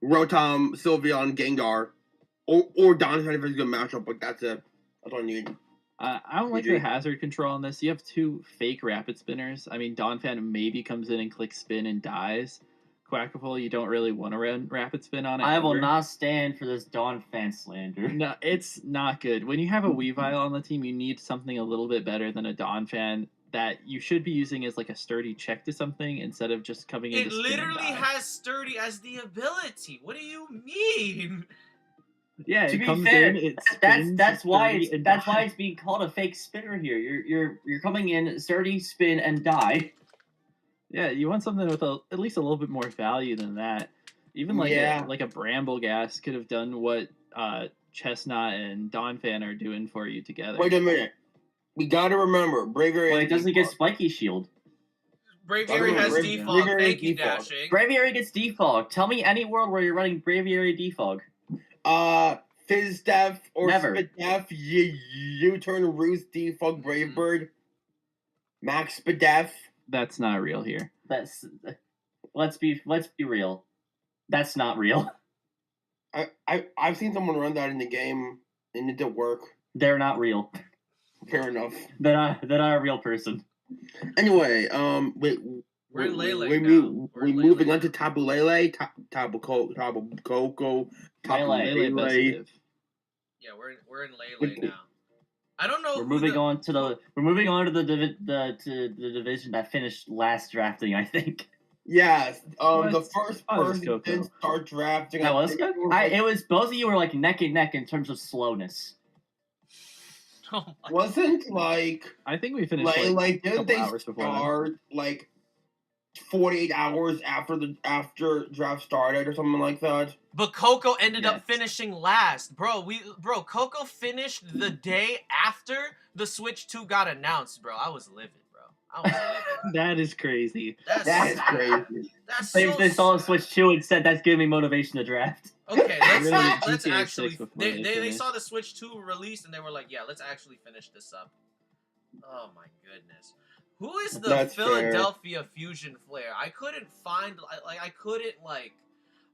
Rotom, Sylveon, Gengar, or Donphan if it's a good matchup. But that's it. That's all I need. I don't like GG. the hazard control on this. You have 2 fake rapid spinners. I mean, Donphan maybe comes in and clicks spin and dies. Quackable, you don't really want to run rapid spin on it. I will ever. not stand for this Dawn fan slander. No, it's not good. When you have a Weavile on the team, you need something a little bit better than a Donphan that you should be using as like a sturdy check to something instead of just coming in. It to spin and literally die. has sturdy as the ability. What do you mean? Yeah, To it be comes fair, in. It that's spins, why sturdy, it's and that's why dies. it's being called a fake spinner here. You're coming in sturdy, spin, and die. Yeah, you want something with at least a little bit more value than that. Even like Yeah. a Brambleghast could have done what Chestnut and Donphan are doing for you together. Wait a minute. We gotta remember, Braviary. Well, it is doesn't get default. spiky shield. Braviary has Braviary- default. Braviary Thank you, default. Dashing. Braviary gets defog. Tell me any world where you're running Braviary defog. Fizz Def or Never. Spit Def, U-turn, Roost, Defog, Brave Bird, Max Spit Def. That's not real here. That's let's be real. That's not real. I've seen someone run that in the game, and it did work. They're not real. Fair enough. They're not a real person. Anyway, We're in Lele we're now. We're in moving Lele on to now. Tabulele, Tabu Coco, Lele best Tabulele. live. Yeah, we're in Lele now. I don't know. We're who moving the- on to the division that finished last drafting. I think Yes, What? the first Oh, it's person Coco. did start drafting. that I was think good. it was It was both of you were like neck and neck in terms of slowness. Oh my- wasn't like I think we finished like like didn't couple they hours before that. start like 48 hours after draft started or something like that? But Coco ended up Yes. finishing last, bro. Coco finished the day after the Switch 2 got announced, bro. I was livid, bro. I was livid. That is crazy. That's That is crazy. That's They, so they saw a sad. Switch 2 and said that's giving me motivation to draft. Okay, Really, let's GTA actually. 6 before They they saw finished. the Switch 2 released and they were like, yeah, let's actually finish this up. Oh my goodness. Who is the That's fair. Philadelphia Fusion Flare? I couldn't find I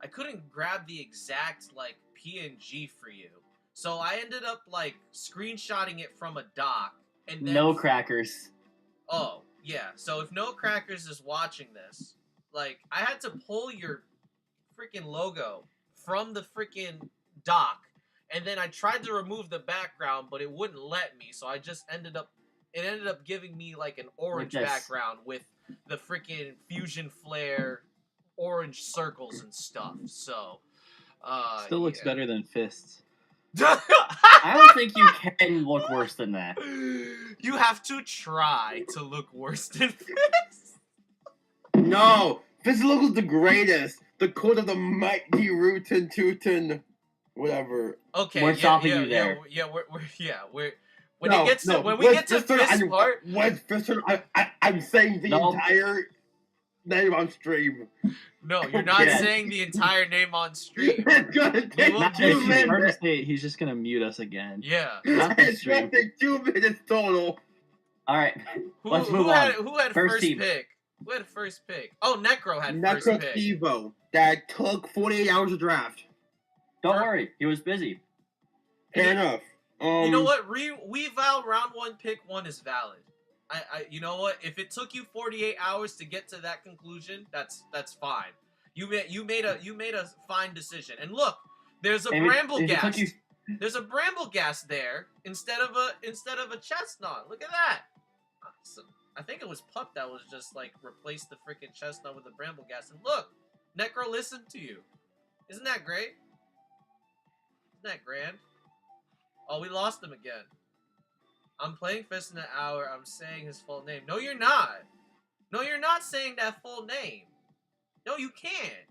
couldn't grab the exact like PNG for you. So I ended up like screenshotting it from a doc and then No crackers. Oh, yeah. So if No Crackers is watching this, like, I had to pull your freaking logo from the freaking dock, and then I tried to remove the background, but it wouldn't let me, so I just ended up giving me, like, an orange this. background with the freaking Fusion Flare orange circles and stuff, so, Still looks yeah. better than fists. I don't think you can look worse than that. You have to try to look worse than this. No, Physical is the greatest. The code of the mighty Rootin' Tootin'. Whatever. Okay, We're yeah, stopping yeah, you there. we're when it gets to when we get to fist part. I'm saying the No. entire name on stream. No, you're not Yeah. saying the entire name on stream. It's gonna take will If give you 2 you- start to minutes. say it, he's just gonna mute us again. Yeah. Not the It's stream. gonna take 2 minutes total. All right. Who, Let's who move had on. who had First first team. pick? Who had first pick? Oh, Necro had first Necro pick. Evo that took 48 hours to draft. Don't For- worry, he was busy. Fair enough. You know what? Reval round 1 pick 1 is valid. You know what? If it took you 48 hours to get to that conclusion, that's fine. You made a fine decision. And look, there's a bramble If it took gas. you- There's a bramble gas there instead of a chestnut. Look at that. So, I think it was Pup that was just like replaced the freaking chestnut with the bramble gas. And look, Necro listened to you. Isn't that great? Isn't that grand? Oh, we lost him again. I'm playing Fist in an hour. I'm saying his full name. No, you're not. No, you're not saying that full name. No, you can't.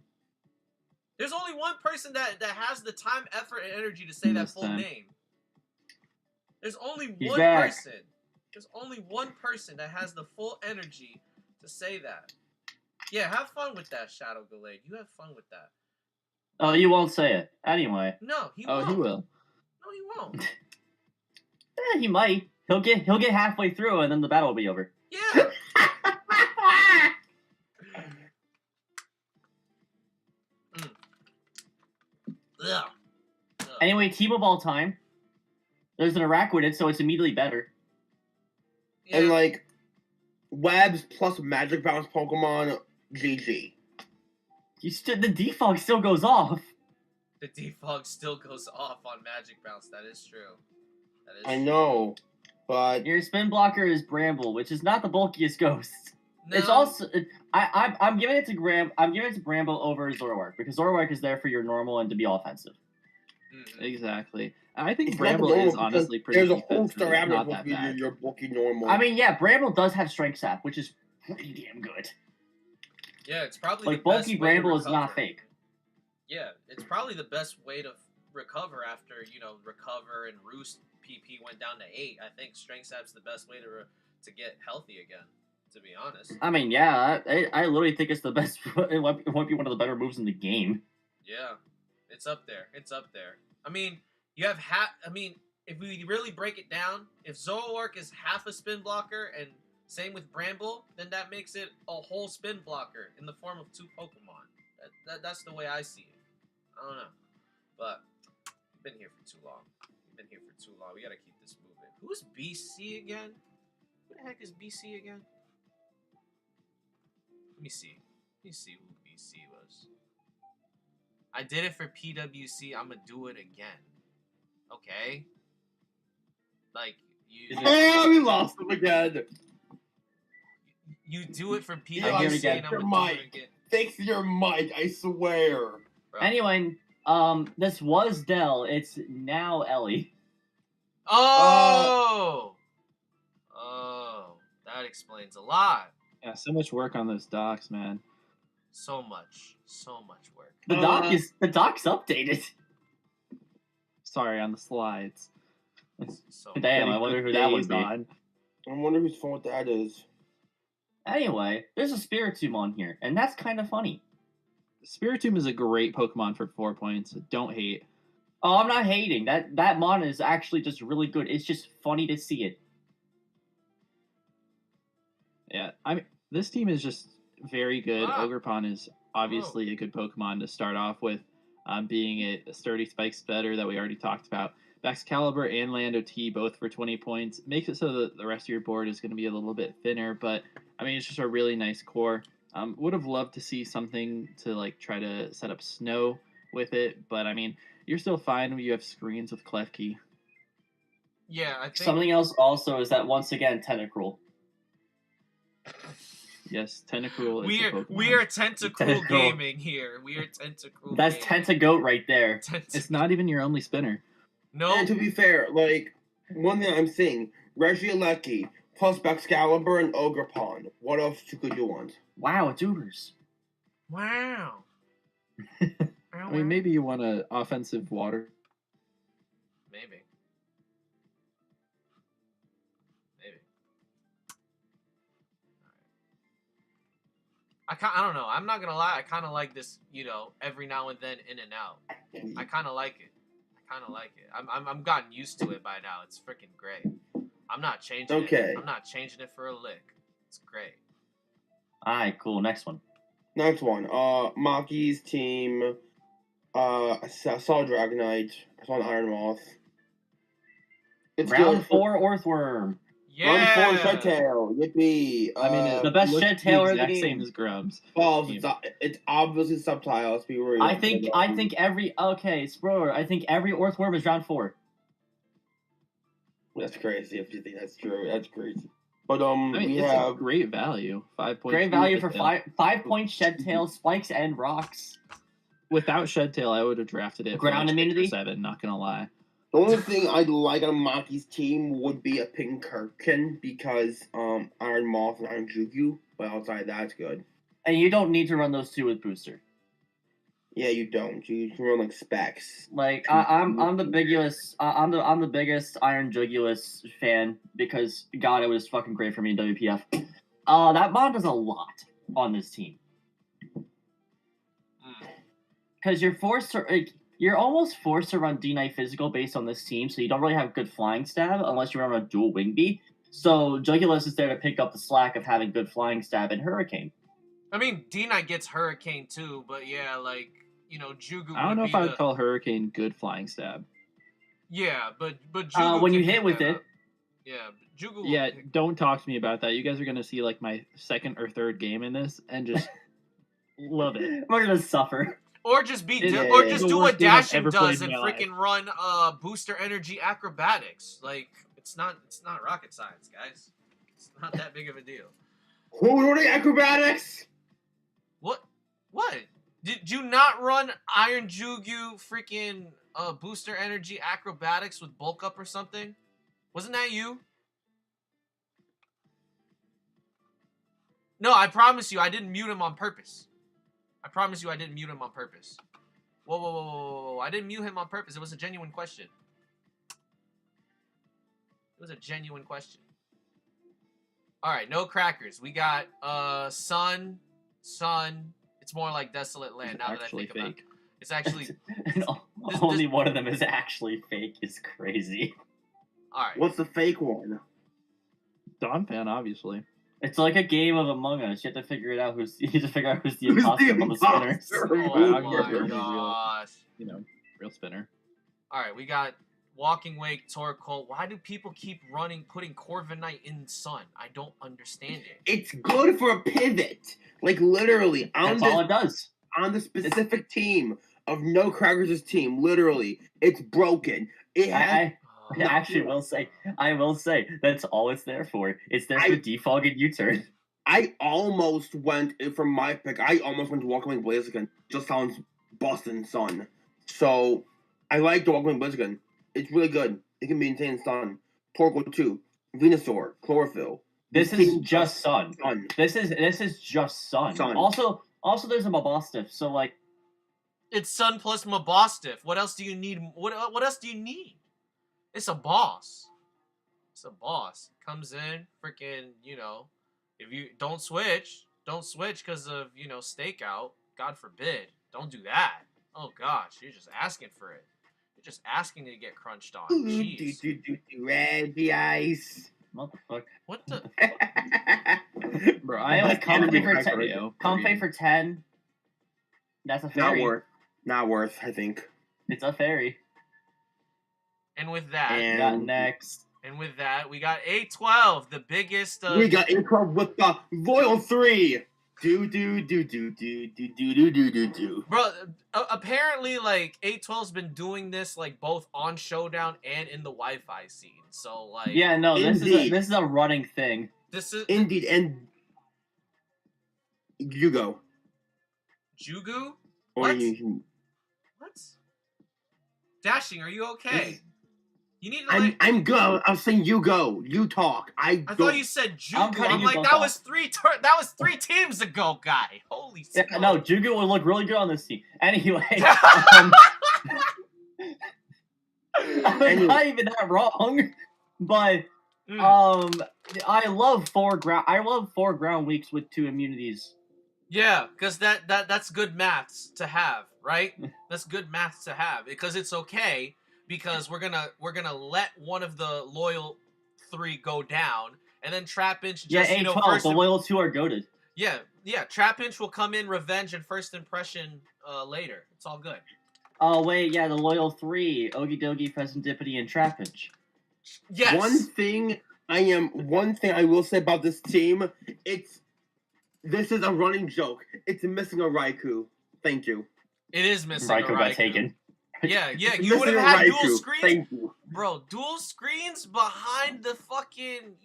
There's only one person that has the time, effort, and energy to say that full name. There's only He's one back. person. There's only one person that has the full energy to say that. Yeah, have fun with that, Shadow Gallade. You have fun with that. Oh, you won't say it. Anyway. No, he Oh, won't. he will. No, he won't. He might. He'll get halfway through and then the battle will be over. Yeah. Ugh. Ugh. Anyway, team of all time. There's an Araquanid, so it's immediately better. Yeah. And like webs plus magic bounce Pokemon, GG. The defog still goes off. The defog still goes off on Magic Bounce. That is true. That is I true. know, but Your spin blocker is Bramble, which is not the bulkiest ghost. No. It's also I'm giving it to Bramble over Zoroark because Zoroark is there for your normal and to be offensive. Mhm. Exactly. I think it's Bramble not the is normal honestly because pretty there's a whole defensive. Staraptor Not supposed that to be bad. your bulky normal. I mean, yeah, Bramble does have Strength Sap, which is pretty damn good. Yeah, it's probably Like the best bulky way to Bramble is not recover. fake. Yeah, it's probably the best way to recover after, recover and Roost PP went down to 8. I think Strength Sap's the best way to get healthy again, to be honest. I mean, yeah, I literally think it's the best. It might be one of the better moves in the game. Yeah, it's up there. It's up there. I mean, you have if we really break it down, if Zoroark is half a spin blocker and same with Bramble, then that makes it a whole spin blocker in the form of 2 Pokemon. That's the way I see it. I don't know. But we've been here for too long. We gotta keep this moving. Who's BC again? Who the heck is BC again? Let me see who BC was. I did it for PWC. I'm gonna do it again. Okay? Like, Oh, we lost him again. you do it for Yeah, I hear it PWC again. and I'm Your gonna do mic. it again. Fix your mic, I swear. Bro. Anyway, this was Dell. It's now Ellie. Oh! That explains a lot. Yeah, so much work on those docs, man. So much work. The doc's updated. Sorry, on the slides. So Damn, I wonder who that would Days be. on. I wonder whose fault that is. Anyway, there's a Spiritomb on here, and that's kind of funny. Spiritomb is a great Pokemon for 4 points. Don't hate. Oh, I'm not hating. That mon is actually just really good. It's just funny to see it. Yeah, I mean, this team is just very good. Ah. Ogerpon is obviously a good Pokemon to start off with, being a sturdy spike spreader that we already talked about. Baxcalibur and Lando T both for 20 points. Makes it so that the rest of your board is going to be a little bit thinner, but I mean, it's just a really nice core. Would have loved to see something to like try to set up Snow with it, but I mean, you're still fine when you have screens with Klefki. yeah, I think Something else also is that once again, Tentacruel. Yes, Tentacruel is we a are Pokemon. we are tentacle Tentacle. gaming here. We are tentacle. That's gaming. Tentagoat right there. It's not even your only spinner. No, And to be fair, like, one thing I'm seeing, Regieleki plus Baxcalibur and Ogerpon. What else you could do on? Wow, it's Ubers. wow. Ow, somewhere? mean, maybe you want an offensive water. Maybe. Maybe. I don't know. I'm not gonna lie. I kind of like this. Every now and then in and out. I kind of like it. I'm gotten used to it by now. It's freaking great. I'm not changing it. Okay. I'm not changing it for a lick. It's great. All right, cool. Next one. Next one. Maki's team. I saw Dragonite. I saw an Iron Moth. It's Round good. 4 Earthworm. Yeah. Round 4 Shedtail. Yippee. I mean, the best looks Shedtail in the exact game. same as Grubs. Balls. team. It's obviously Sceptile. Let's be real. I think every Sprower, I think every Earthworm is round 4. That's crazy. If you think that's true, that's crazy. But I mean, we it's have a great value. 5 points. Great value for 5-point Shedtail, spikes, and rocks. Without Shedtail, I would have drafted it. Ground for like 6 or immunity? 7. Not gonna lie. the only thing I'd like on Maki's team would be a Pinkerkin because Iron Moth and Iron Jugu. But outside of that, it's good. And you don't need to run those 2 with booster. Yeah, you don't. You can run like specs. Like I'm the biggest I'm the biggest Iron Jugulus fan because God, it was fucking great for me in WPF. That mod does a lot on this team because you're almost forced to run D-Knight physical based on this team, so you don't really have good flying stab unless you run a dual wing bee. So Jugulus is there to pick up the slack of having good flying stab and Hurricane. I mean, D-Knight gets Hurricane too, but yeah, like, Jugu. I don't know would if be I would the- call Hurricane good flying stab. Yeah, but Jugu When can you hit pick with that it. up. Yeah, but Jugu. will Yeah, pick- don't talk to me about that. You guys are gonna see like my second or third game in this and just love it. We're gonna suffer. Or just be, It or is just the do worst what game I've Dashing ever does played and in my life. freaking run booster energy acrobatics. Like, it's not rocket science, guys. It's not that big of a deal. Who's running acrobatics? What? Did you not run Iron Jugu freaking booster energy acrobatics with bulk up or something? Wasn't that you? No, I promise you, I didn't mute him on purpose. I promise you, I didn't mute him on purpose. Whoa. I didn't mute him on purpose. It was a genuine question. It was a genuine question. Alright, no crackers. We got sun. It's more like desolate land now that I Actually think about it. fake. It's actually And only one of them is actually fake is crazy. alright. What's the fake one? Dawn fan, obviously. It's like a game of Among Us. You have to figure it out who's the Who's the imposter on the spinners. imposter? Oh Biography my will be gosh. Real spinner. Alright, we got Walking Wake, Torkoal. Why do people keep putting Corviknight in Sun? I don't understand it. It's good for a pivot. Like literally That's all it does. on the specific team of No Crackers' team. Literally, it's broken. It has I actually will say, that's all it's there for. It's there for defog and U-turn. I almost went from my pick. I almost went to Walking Blaziken. Just sounds Boston Sun. So I like the Walking Blaziken. It's really good. It can maintain Sun. Torkoal 2, Venusaur, Chlorophyll. This is just Sun. Sun. This is just Sun. Sun. Also there's a Mabostiff, so like It's Sun plus Mabostiff. What else do you need? What else do you need? It's a boss. It's a boss. Comes in, freaking, if you don't switch because of, stakeout. God forbid. Don't do that. Oh gosh, you're just asking for it. You're just asking to get crunched on. Jeez. Reggie Ice. what the fuck? What the? Bro, I like Comfey for 10. video. Comfey for 10. That's a fairy. Not worth, I think. It's a fairy. And with that, And- Got next. we got A12, the biggest. We got intro with the Loyal 3. Do. Bro, apparently, like, A12's been doing this, like, both on Showdown and in the Wi-Fi scene. So, like, Yeah, no, this Indeed. is a running thing. this is Indeed, and you go. Jugu. Or What? you- What? Dashing, are you okay? You need to like. I'm good. I'm saying you go. You talk. I thought you said Jugu. cutting I'm you like, both that off. was that was 3 teams ago, guy. Holy Yeah, smokes. no, Jugu would look really good on this team. Anyway, I'm not even that wrong, but I love 4 ground weeks with 2 immunities. Yeah, because that's good maths to have, right? That's good maths to have because it's okay because we're gonna let one of the loyal 3 go down and then Trapinch just A12, first the loyal 2 are goated. yeah Trapinch will come in revenge and first impression later. It's all good. Oh wait, yeah, the loyal 3, Ogie Dogie, Pheasantipity, and Trapinch. Yes. One thing I will say about this team, this is a running joke. It's missing a Raikou. Thank you. It is missing Raikou a got Raikou. taken. Yeah, It's you would missing have a had dual Raikou. screens. Thank you. Bro, dual screens behind the fucking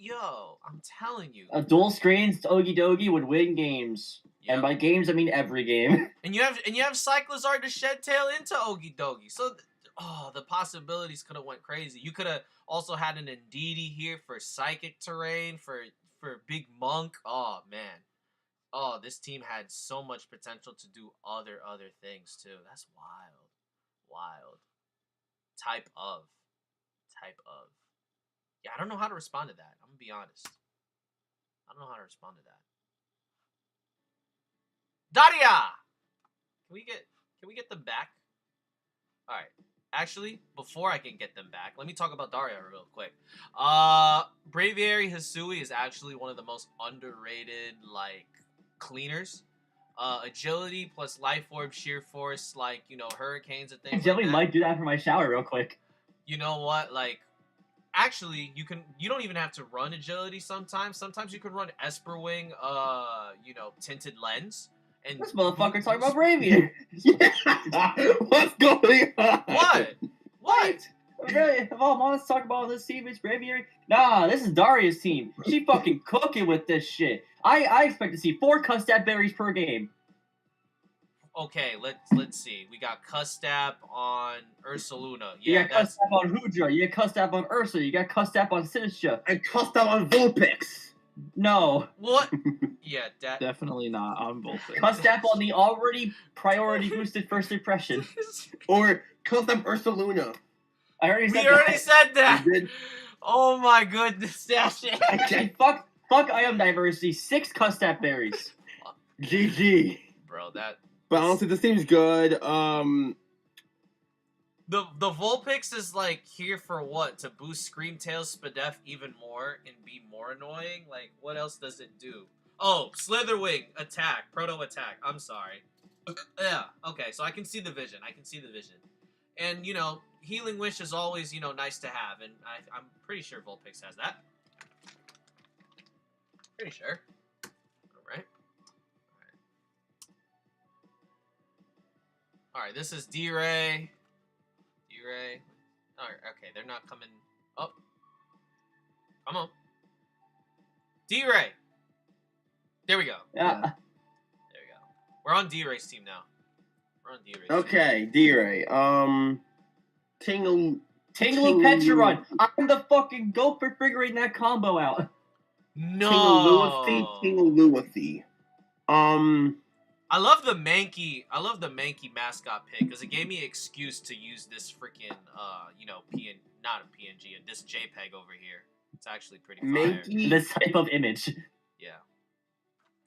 I'm telling you. Dual screens, Ogie Dogie would win games. Yep. And by games, I mean every game. And you have Cyclizar to shed tail into Ogie Dogie. So the possibilities could have went crazy. You could have also had an Indeedee here for psychic terrain for Big Monk. Oh man. Oh, this team had so much potential to do other things too. That's wild. Wild. Type of. Yeah, I don't know how to respond to that. I'm gonna be honest. I don't know how to respond to that. Daria! Can we get them back? Alright. Actually, before I can get them back, let me talk about Daria real quick. Braviary Hisui is actually one of the most underrated, like, cleaners. Agility plus Life Orb, Sheer Force, like, hurricanes and things I like definitely that. might do that for my shower real quick. You know what? Like, actually, you don't even have to run Agility sometimes. Sometimes you can run Esper Wing, Tinted Lens. And This motherfucker talking about Braviary. What's going on? What? Really? Of all monsters talk about this team, it's Braviary? Nah, this is Daria's team. She fucking cooking with this shit. I expect to see 4 Custap berries per game. Okay, let's see. We got Custap on Ursaluna. Yeah, You got Custap on Hudra. You got Custap on Ursa. You got Custap on Sinistra. And cussed out on Vulpix. No. What? Yeah, Definitely not on Vulpix. Custap on the already priority boosted first impression. Or cussed out Ursaluna. I already said We already that. said that. You did? Oh my goodness, that shit. Actually, fuck I am diversity. 6 Custap berries. GG. Bro, that. But honestly, this team's good. The Vulpix is like here for what? To boost Screamtail Spadef even more and be more annoying? Like, what else does it do? Oh, Slitherwing attack, proto attack. I'm sorry. Yeah, okay, so I can see the vision. And Healing Wish is always nice to have, and I'm pretty sure Vulpix has that. Pretty sure. All right. All right, this is D-Ray. All right, okay, they're not coming up. Come on. D-Ray. There we go. Yeah. There we go. We're on D-Ray's team now. Okay, D-Ray. Tingle Petron. I'm the fucking goat for figuring that combo out. No. Tingle I love the Mankey mascot pick because it gave me an excuse to use this freaking not a PNG, this JPEG over here. It's actually pretty fire. This type of image. Yeah.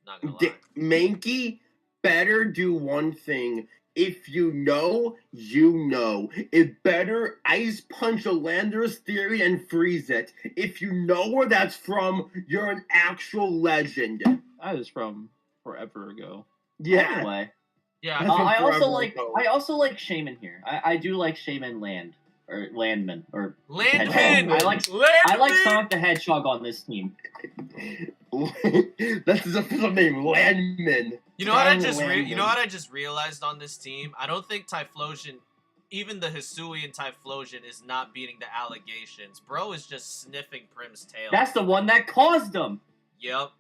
Not gonna lie. Mankey better do one thing. If you know, you know. It better Ice Punch a Landorus Theory and freeze it. If you know where that's from, you're an actual legend. That is from forever ago. Yeah. Anyway. Yeah. That's I from also forever like ago. I also like Shaman here. I do like Shaman Land. Or Landman. Or Landman. Hedgehog. I like Sonic the Hedgehog on this team. That's his official name, Landman. You know what I Landman. just realized on this team? I don't think Typhlosion, even the Hisuian Typhlosion, is not beating the allegations. Bro is just sniffing Prim's tail. That's the one that caused them. Yep.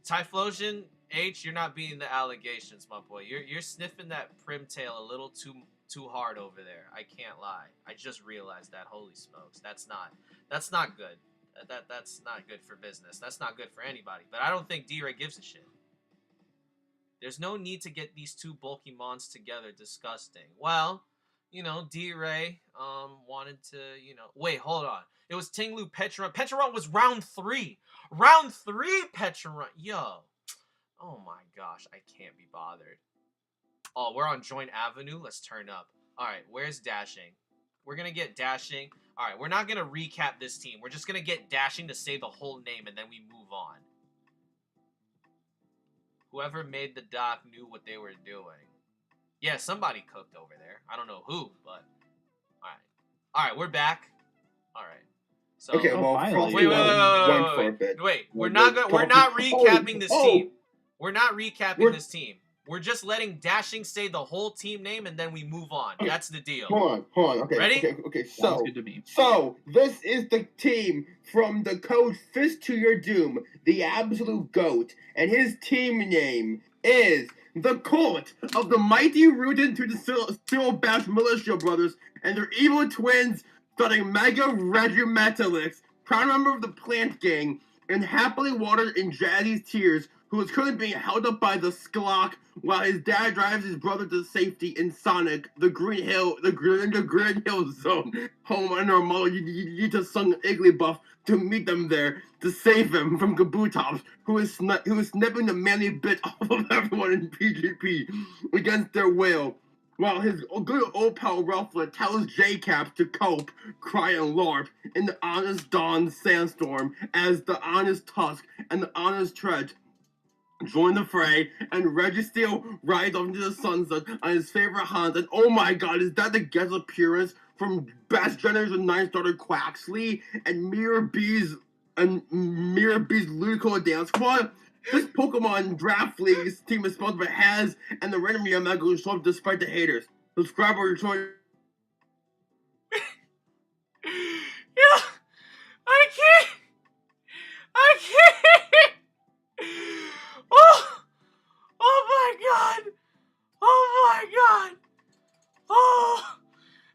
Typhlosion H, you're not beating the allegations, my boy. You're sniffing that Prim tail a little too too hard over there. I can't lie. I just realized that. Holy smokes, that's not good. That's not good for business. That's not good for anybody. But I don't think D-Ray gives a shit. There's no need to get these two bulky mons together. Disgusting. Well, you know, D-Ray wanted to, you know... Wait, hold on. It was Tinglu Petron. Petron was round 3. Round 3 Petron. Yo. Oh my gosh, I can't be bothered. Oh, we're on Joint Avenue. Let's turn up. All right, where's Dashing? We're going to get Dashing. All right, we're not going to recap this team. We're just going to get Dashing to say the whole name, and then we move on. Whoever made the doc knew what they were doing. Yeah, somebody cooked over there. I don't know who, but... All right, we're back. All right. So, Okay, well, finally. wait. We're not recapping this team. We're not recapping this team. We're just letting Dashing say the whole team name, and then we move on. That's the deal. Hold on. Okay, ready? Okay. Sounds good to me. So this is the team from the code Fist to Your Doom, the absolute GOAT, and his team name is the Court of the Mighty Rooted to the Cyril Bash Militia Brothers and their evil twins, starting Mega Regimentalix, proud member of the Plant Gang, and happily watered in Jazzy's tears, who is currently being held up by the Sklock while his dad drives his brother to safety in Sonic, the Green Hill Zone, home under a model Yita Sung Igglybuff to meet them there to save him from Kabutops, who is snipping the manly bit off of everyone in PGP against their will. While his good old pal Rufflet tells J-Cap to cope, cry and LARP in the Honest Dawn Sandstorm as the Honest Tusk and the Honest Tread join the fray, and Registeel rides off into the sunset on his favorite Hans, and oh my god, is that the guest appearance from Best Generation 9 starter Quaxley and Mirror B's Ludicolo Dance Squad? This Pokemon Draft League's team is sponsored by Has and the random Yamago who show up despite the haters. Subscribe or join. Yeah, I can't. Oh my god. Oh,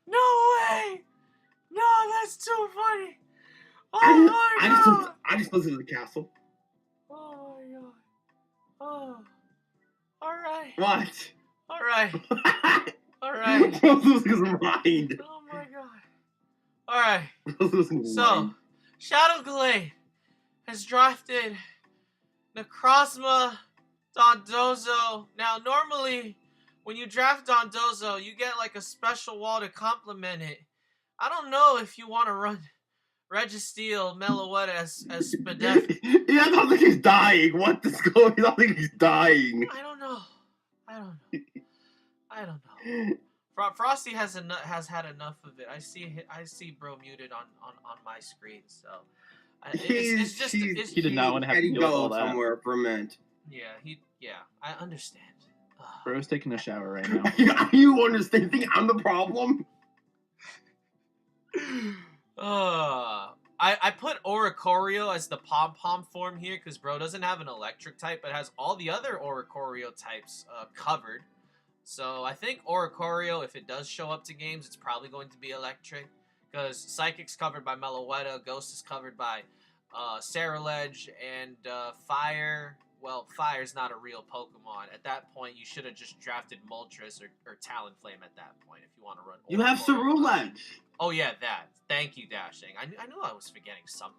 no way. No, that's too funny. Oh my god. I just listened to the castle. Oh my god. Oh. Alright. What? Alright. Alright. Bro's losing his mind. Oh my god. Alright. Bro's losing his So, mind. Shadow Glade has drafted Necrozma Dondozo. Now, normally, when you draft Dondozo, you get like a special wall to complement it. I don't know if you want to run Registeel Meloetta as Spadef. Yeah, I don't think he's dying. What is going on? I don't think he's dying. I don't know. Frosty has had enough of it. I see bro muted on my screen, so he did not want to have to deal with all that. Somewhere for a minute. Yeah, I understand. Bro's taking a shower right now. You understand? Think I'm the problem? I put Oricorio as the pom-pom form here because bro doesn't have an electric type, but has all the other Oricorio types covered. So I think Oricorio, if it does show up to games, it's probably going to be electric because Psychic's covered by Meloetta, Ghost is covered by Ceruledge, and Fire. Well, Fire's not a real Pokemon. At that point, you should have just drafted Moltres or Talonflame at that point if you want to run. You have Ceruledge. Oh yeah, that. Thank you, Dashing. I knew I was forgetting something.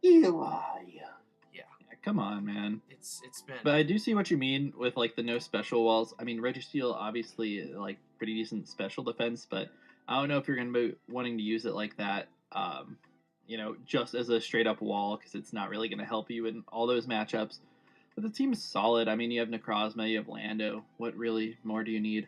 Yeah, come on, man. It's been. But I do see what you mean with like the no special walls. I mean, Registeel obviously like pretty decent special defense, but I don't know if you're gonna be wanting to use it like that. You know, just as a straight up wall because it's not really gonna help you in all those matchups. But the team is solid. I mean, you have Necrozma, you have Lando. What really more do you need?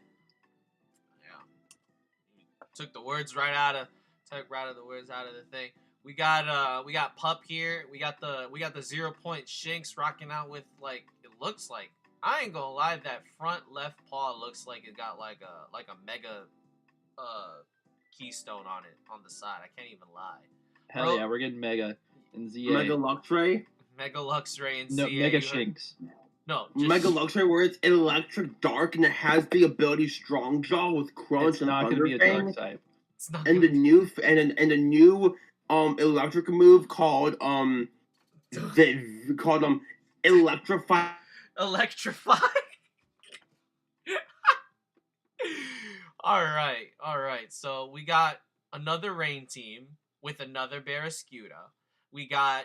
Took the words right out of the words out of the thing. We got Pup here. We got the 0 point Shinx rocking out with like it looks like. I ain't gonna lie, that front left paw looks like it got like a mega keystone on it on the side. I can't even lie. Hell yeah, we're getting Mega and ZA. Mega Luxray. Mega Luxray and no, ZA. Mega Shinx. No, just Mega Luxury, where it's electric dark and it has the ability Strong Jaw with Crunch It's and not going to be a Thunder dark Fang, type. it's not and gonna the new electric move called Electrify. electrify. All right. So we got another rain team with another Barraskewda. We got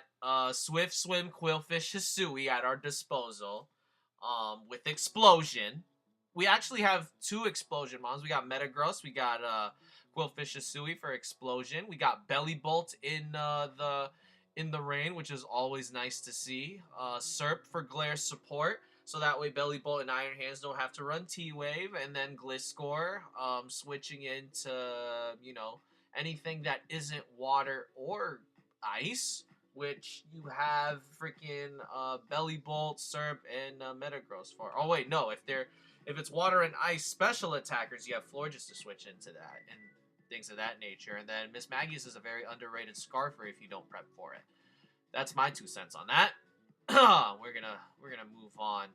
Swift Swim Quillfish Hisui at our disposal. With Explosion. We actually have 2 Explosion mons. We got Metagross. We got Quillfish Hisui for Explosion. We got Belly Bolt in the rain, which is always nice to see. Serp for Glare support. So that way Belly Bolt and Iron Hands don't have to run T-Wave. And then Gliscor, switching into, anything that isn't water or ice, which you have freaking Belly Bolt, Serp, and Metagross for. Oh wait, no, if it's water and ice special attackers, you have Florges to switch into that and things of that nature. And then Miss Maggie's is a very underrated Scarfer if you don't prep for it. That's my 2 cents on that. We're gonna move on.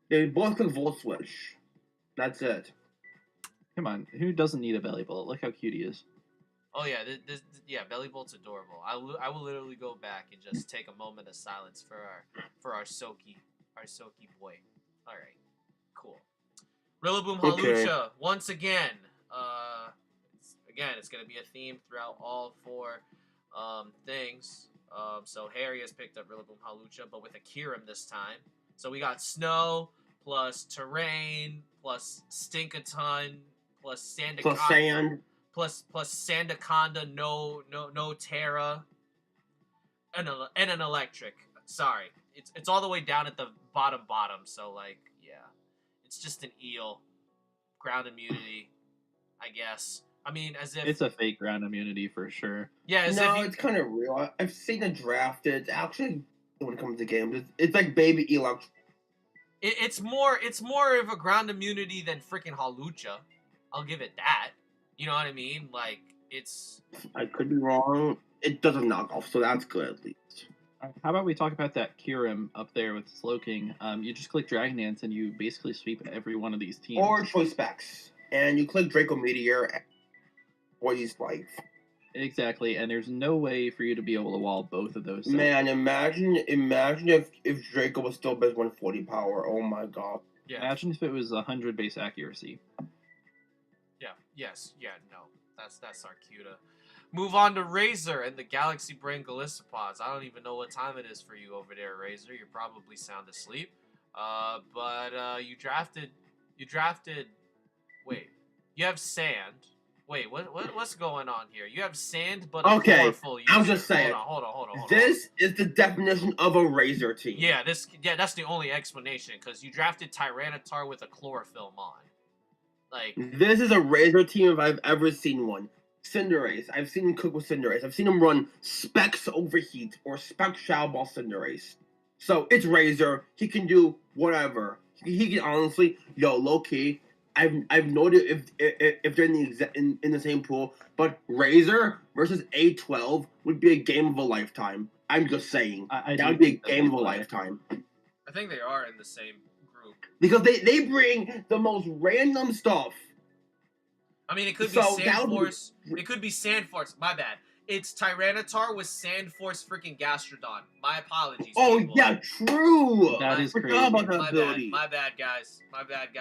They both can Volt Switch. That's it. Come on, who doesn't need a belly bullet? Look how cute he is. Oh yeah, Belly Bolt's adorable. I will literally go back and just take a moment of silence for our Soki boy. All right, cool. Rillaboom Hawlucha Okay. once again. It's gonna be a theme throughout all 4 things. So Harry has picked up Rillaboom Hawlucha, but with a Kyurem this time. So we got Snow plus Terrain plus Stinkaton plus Sandaconda Plus Sand. plus Sandaconda, no Terra, and an Electric. Sorry, it's all the way down at the bottom. So it's just an eel, ground immunity, I guess. I mean, as if It's a fake ground immunity for sure. yeah, It's kind of real. I've seen it drafted. Actually, when it comes to games, it's like baby Electric. it's more of a ground immunity than freaking Hawlucha. I'll give it that. You know what I mean? Like it's. I could be wrong. It does a knockoff, so that's good at least. How about we talk about that Kyurem up there with Slowking? You just click Dragon Dance and you basically sweep every one of these teams. Or Choice Specs. And you click Draco Meteor for his life. Exactly, and there's no way for you to be able to wall both of those. Man, imagine if Draco was still base 140 power. Oh my god. Yeah. Imagine if it was 100 base accuracy. Yeah. Yes. Yeah. No. That's Arcuda. Move on to Razor and the Galaxy Brain Gallistopods. I don't even know what time it is for you over there, Razor. You're probably sound asleep. But you drafted. Wait, you have Sand. Wait, what's going on here? You have Sand, but a colorful user. I was just saying. Hold on. This is the definition of a Razor team. Yeah, that's the only explanation because you drafted Tyranitar with a chlorophyll on. Like This is a Razor team if I've ever seen one. Cinderace. I've seen him cook with Cinderace. I've seen him run Specs Overheat or Spec Shadow Ball Cinderace. So it's Razor. He can do whatever. He can honestly, low key. I've noted if they're in the same pool, but Razor versus A12 would be a game of a lifetime. I'm just saying. That would be a game of a lifetime. I think they are in the same group. Because they bring the most random stuff. I mean, it could be Sandforce. It could be Sandforce. My bad. It's Tyranitar with Sandforce freaking Gastrodon. My apologies. Oh, people. yeah, true. That is crazy. About that ability. My bad, guys.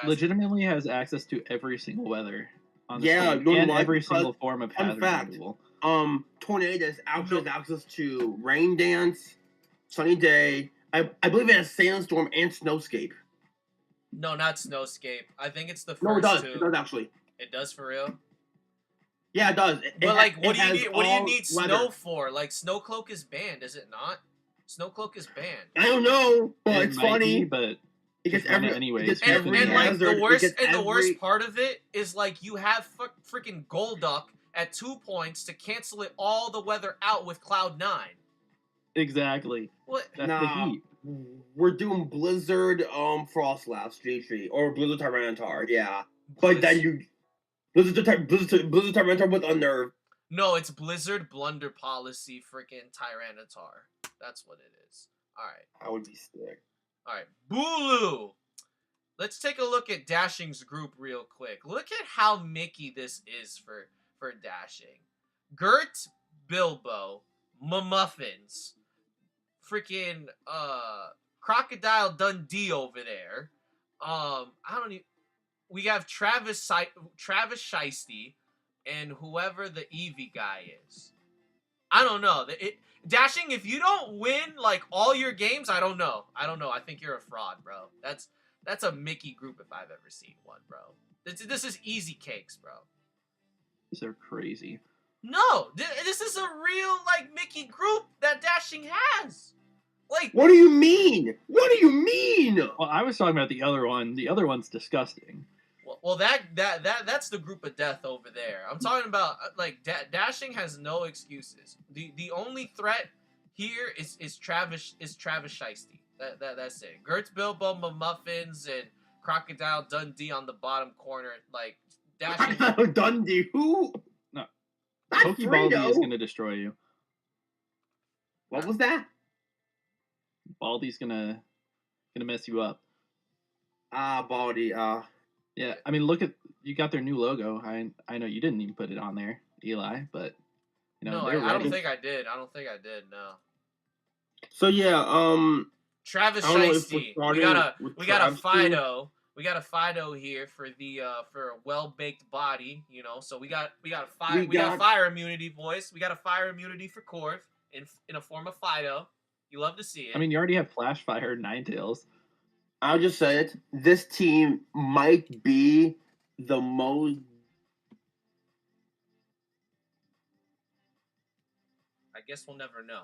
Legitimately has access to every single weather on the Yeah, screen, and like, every single form of fun hazard fact. removal. Tornadus actually has access to Rain Dance, Sunny Day. I believe it has Sandstorm and Snowscape. No, not Snowscape. I think it's the first No, it does. two. It does actually. It does for real. Yeah, it does. But like, what do you has need? What do you need all Snow weather. for? Like, Snowcloak is banned, is it not? Snowcloak is banned. I don't know, but It it's might funny. be, but It gets just run it every anyways. It gets And- every And like hazard. the worst, It gets the worst every- part of it is like you have freaking Golduck at 2 points to cancel it all the weather out with Cloud 9. exactly. What? That's Nah. the heat. We're doing Blizzard, Frostlass, G3, or Blizzard Tyranitar, yeah. But then you Blizzard Tyranitar with Unnerve. No, it's Blizzard Blunder Policy freaking Tyranitar. That's what it is. Alright. I would be sick. All right, Bulu. Let's take a look at Dashing's group real quick. Look at how Mickey this is for Dashing. Gert, Bilbo, Muffins, freaking Crocodile Dundee over there. I don't even. We have Travis Shiesty, and whoever the Eevee guy is. I don't know. Dashing, if you don't win like all your games, I don't know. I think you're a fraud, bro. That's a Mickey group if I've ever seen one, bro. This is easy cakes, bro. These are crazy. No, this is a real like Mickey group that Dashing has. Like, What do you mean? What do you mean? Well, I was talking about the other one. The other one's disgusting. well, that's the group of death over there. I'm talking about like Dashing has no excuses. The only threat here is Travis Shiesty. That's it. Gertz, Bilbo, Muffins, and Crocodile Dundee on the bottom corner. Like Dashing. Dundee, who? No. That's Pokebaldi Fredo. is going to destroy you. What was that? Baldi's gonna mess you up. Baldy. Yeah, I mean, look at you got their new logo. I know you didn't even put it on there, Eli, but you know No, they're I ready. don't think I did. No. So yeah, Travis I don't know if Shiesty. we're We got a starting with Travis Fido. We got a Fido here for a well baked body, you know. So we got fire immunity, boys. We got a fire immunity for Corv in a form of Fido. You love to see it. I mean, you already have Flashfire, Ninetales. I'll just say it. This team might be the most. I guess we'll never know.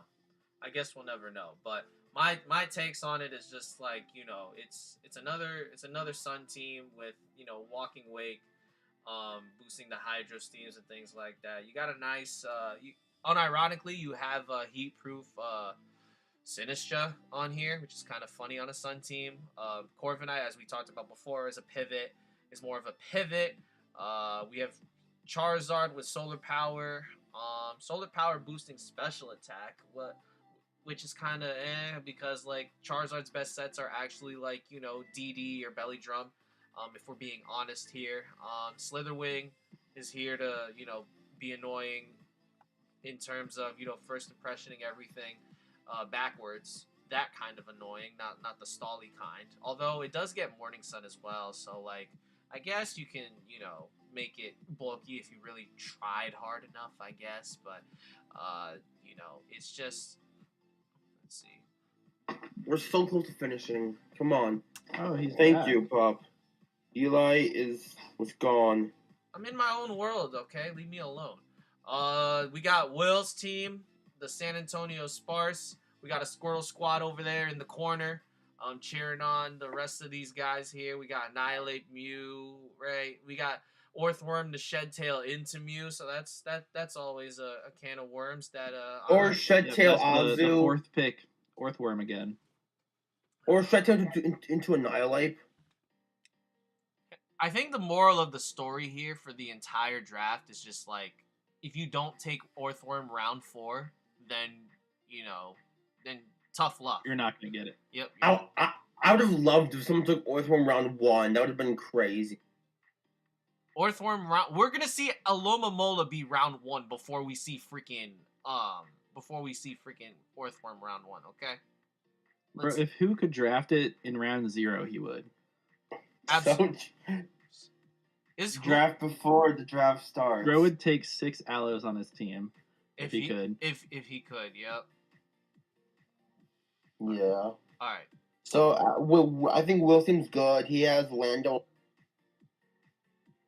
But my takes on it is just like, you know, it's another Sun team with, you know, Walking Wake, boosting the Hydro Steams and things like that. You got a nice unironically you have heat proof Sinistra on here, which is kind of funny on a Sun team. Corviknight, as we talked about before, is more of a pivot. We have Charizard with solar power. Solar power boosting special attack. Which is kind of because like Charizard's best sets are actually like, you know, DD or Belly Drum. If we're being honest here, Slitherwing is here to, you know, be annoying in terms of, you know, first impressioning everything backwards. That kind of annoying, not the stally kind. Although it does get Morning Sun as well, so like I guess you can, you know, make it bulky if you really tried hard enough, I guess. But you know, it's just, let's see. We're so close to finishing. Come on. Oh, he's Thank back. you, Pop. Eli was gone. I'm in my own world, okay? Leave me alone. We got Will's team, the San Antonio Sparse. We got a Squirrel Squad over there in the corner, cheering on the rest of these guys here. We got Annihilate Mew, right? We got Orthworm to Shed Tail into Mew, so that's always a can of worms that Or Shed Tail That's the Azu. fourth pick, Orthworm again. Or Shed Tail into Annihilate. I think the moral of the story here for the entire draft is just like, if you don't take Orthworm round 4, then, you know, then tough luck. You're not gonna get it. Yep. I would have loved if someone took Orthworm round 1. That would have been crazy. Orthworm round. We're gonna see Alomomola be round 1 before we see freaking Orthworm round 1. Okay. Bro, if who could draft it in round 0, he would. Absolutely. Draft before the draft starts. Bro would take 6 Aloes on his team if he could. If he could, yep. Yeah. All right. So I think Wilson's good. He has Lando.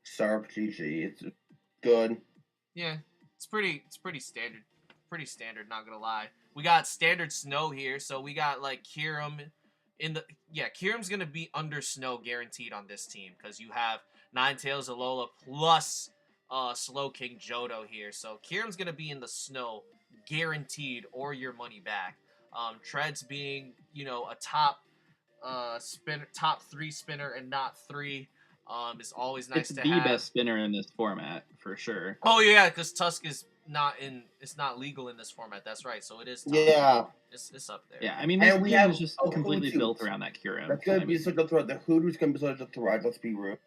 Syrup GG. It's good. Yeah, it's pretty standard. Pretty standard, not gonna lie. We got standard snow here, so we got like Kyurem Kyurem's gonna be under snow guaranteed on this team because you have Ninetales Alola plus Slow King Johto here. So Kyurem's gonna be in the snow guaranteed or your money back. Treads being, you know, a top 3 spinner and not 3. It's always nice It's to the have. best spinner in this format for sure. Oh yeah, because Tusk is it's not legal in this format. That's right. So it is top. Yeah. It's up there. Yeah, I mean, this And we game have is just a completely Hootsuite. built around that Kyurem. That's gonna I be mean, such a threat. The Hootoo's gonna be such a threat. Let's be real.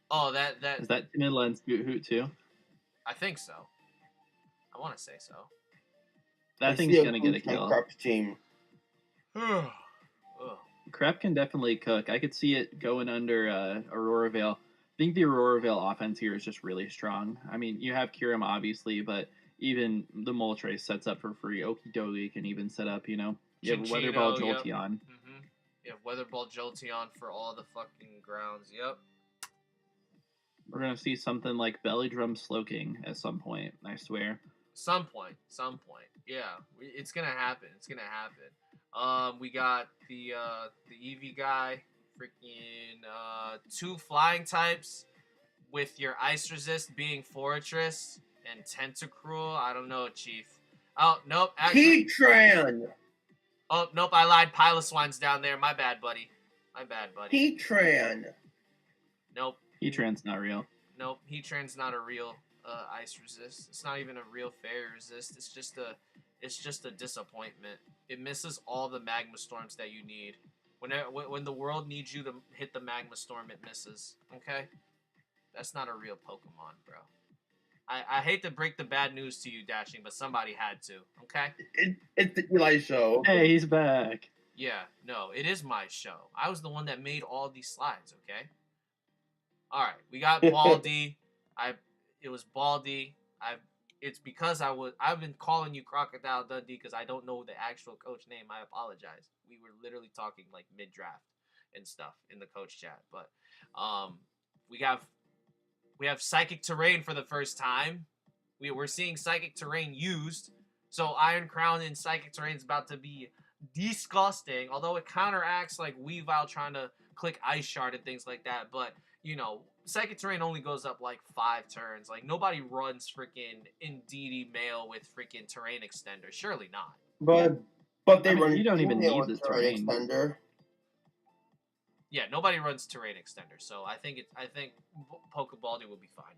Oh, that is that timid lens boot hoot too? I think so. I want to say so. That I thing's see a gonna get a Hoot's on kill. Crep's team. Ugh. Crep can definitely cook. I could see it going under Aurora Veil. I think the Aurora Veil offense here is just really strong. I mean, you have Kyurem obviously, but even the Moltres sets up for free. Okidogi can even set up, you know. You have Weather Ball Chinchino, yep. Jolteon. You have Weather Ball Jolteon for all the fucking grounds. Yep. We're gonna see something like Belly Drum Slowking at some point, I swear. Some point. Yeah, it's gonna happen. We got the Eevee guy, freaking 2 flying types, with your ice resist being Fortress and Tentacruel. I don't know, Chief. Oh nope, actually. Heatran! Oh nope, I lied. Piloswine's down there. My bad, buddy. Heatran! Nope. Heatran's not real. Nope. Heatran's not a real ice resist. It's not even a real fairy resist. It's just a disappointment. It misses all the magma storms that you need. When the world needs you to hit the magma storm, it misses. Okay? That's not a real Pokemon, bro. I hate to break the bad news to you, Dashing, but somebody had to. Okay? It's the Eli show. Hey, he's back. Yeah, no, it is my show. I was the one that made all these slides, okay? Alright, we got Baldy. It was Baldy. It's because I've been calling you Crocodile Dundee because I don't know the actual coach name. I apologize. We were literally talking like mid-draft and stuff in the coach chat. But we have Psychic Terrain for the first time. We're seeing Psychic Terrain used. So Iron Crown and Psychic Terrain is about to be disgusting. Although it counteracts like Weavile trying to click Ice Shard and things like that. But, you know, Psychic Terrain only goes up like 5 turns. Like, nobody runs freaking Indeedee Mail with freaking Terrain Extender. Surely not. But they I mean, run. you don't even Female need the Terrain terrain. Extender. Yeah, nobody runs Terrain Extender. So I think Pokebaldi will be fine.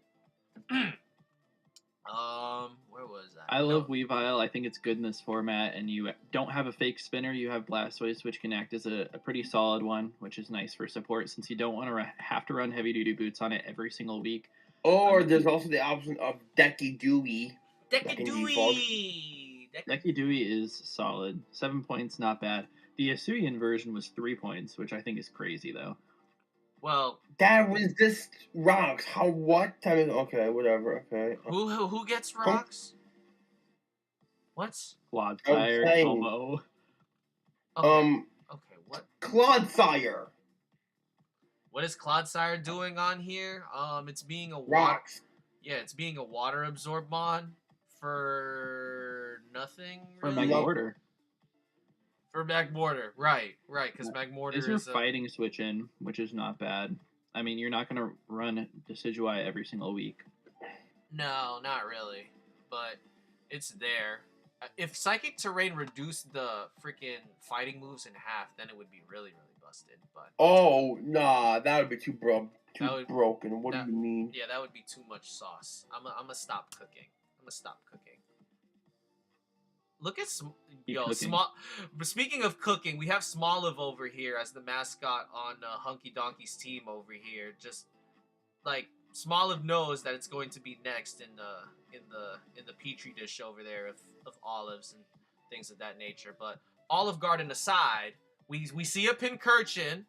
Where was that? I love Weavile. I think it's good in this format, and you don't have a fake spinner. You have Blastoise, which can act as a pretty solid one, which is nice for support since you don't want to have to run heavy-duty boots on it every single week. Or there's also the option of Decky Dewey. Decky Dewey is solid. 7 points, not bad. The Asuian version was 3 points, which I think is crazy, though. Well, that resist rocks. How? What time is? Okay, whatever. Okay. Who gets rocks? What? Clodsire, Como. Okay. Okay. What? Clodsire. What is Clodsire doing on here? It's being a rocks. Yeah, it's being a water absorbmon for nothing. For really? Magmortar. For Magmortar, right, because Magmortar is your fighting switch in, which is not bad. I mean, you're not gonna run Decidueye every single week. No, not really, but it's there. If Psychic Terrain reduced the freaking fighting moves in half, then it would be really, really busted. But oh nah, that would be too broken. What do you mean? Yeah, that would be too much sauce. I'm gonna stop cooking. Look at Small. Speaking of cooking, we have Smoliv over here as the mascot on Hunky Donkey's team over here. Just like Smoliv knows that it's going to be next in the petri dish over there of olives and things of that nature. But Olive Garden aside, we see a Pincurchin.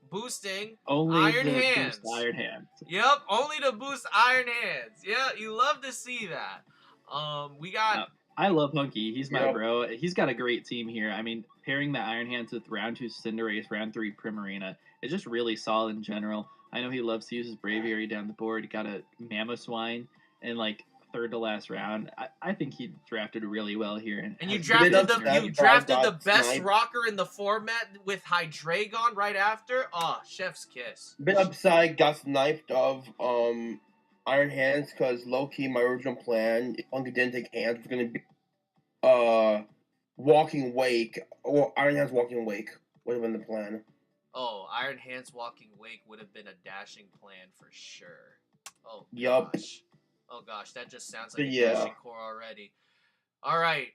Boosting only Iron Hands. Boost Iron Hands. Yep, only to boost Iron Hands. Yeah, you love to see that. We got. I love Hunky. He's my bro. He's got a great team here. I mean, pairing the Iron Hands with round 2 Cinderace, round 3 Primarina is just really solid in general. I know he loves to use his Braviary down the board. He got a Mamoswine in like third to last round. I think he drafted really well here. And you drafted the best rocker in the format with Hydreigon right after. Oh, chef's kiss. Bit upside got sniped of Iron Hands because low key my original plan, if Hunky didn't take hands, was gonna be Walking Wake or Iron Hands Walking Wake would have been the plan. Oh, Iron Hands Walking Wake would have been a dashing plan for sure. Oh Yup. gosh. Oh gosh, that just sounds like a Yeah. dashing core already. All right.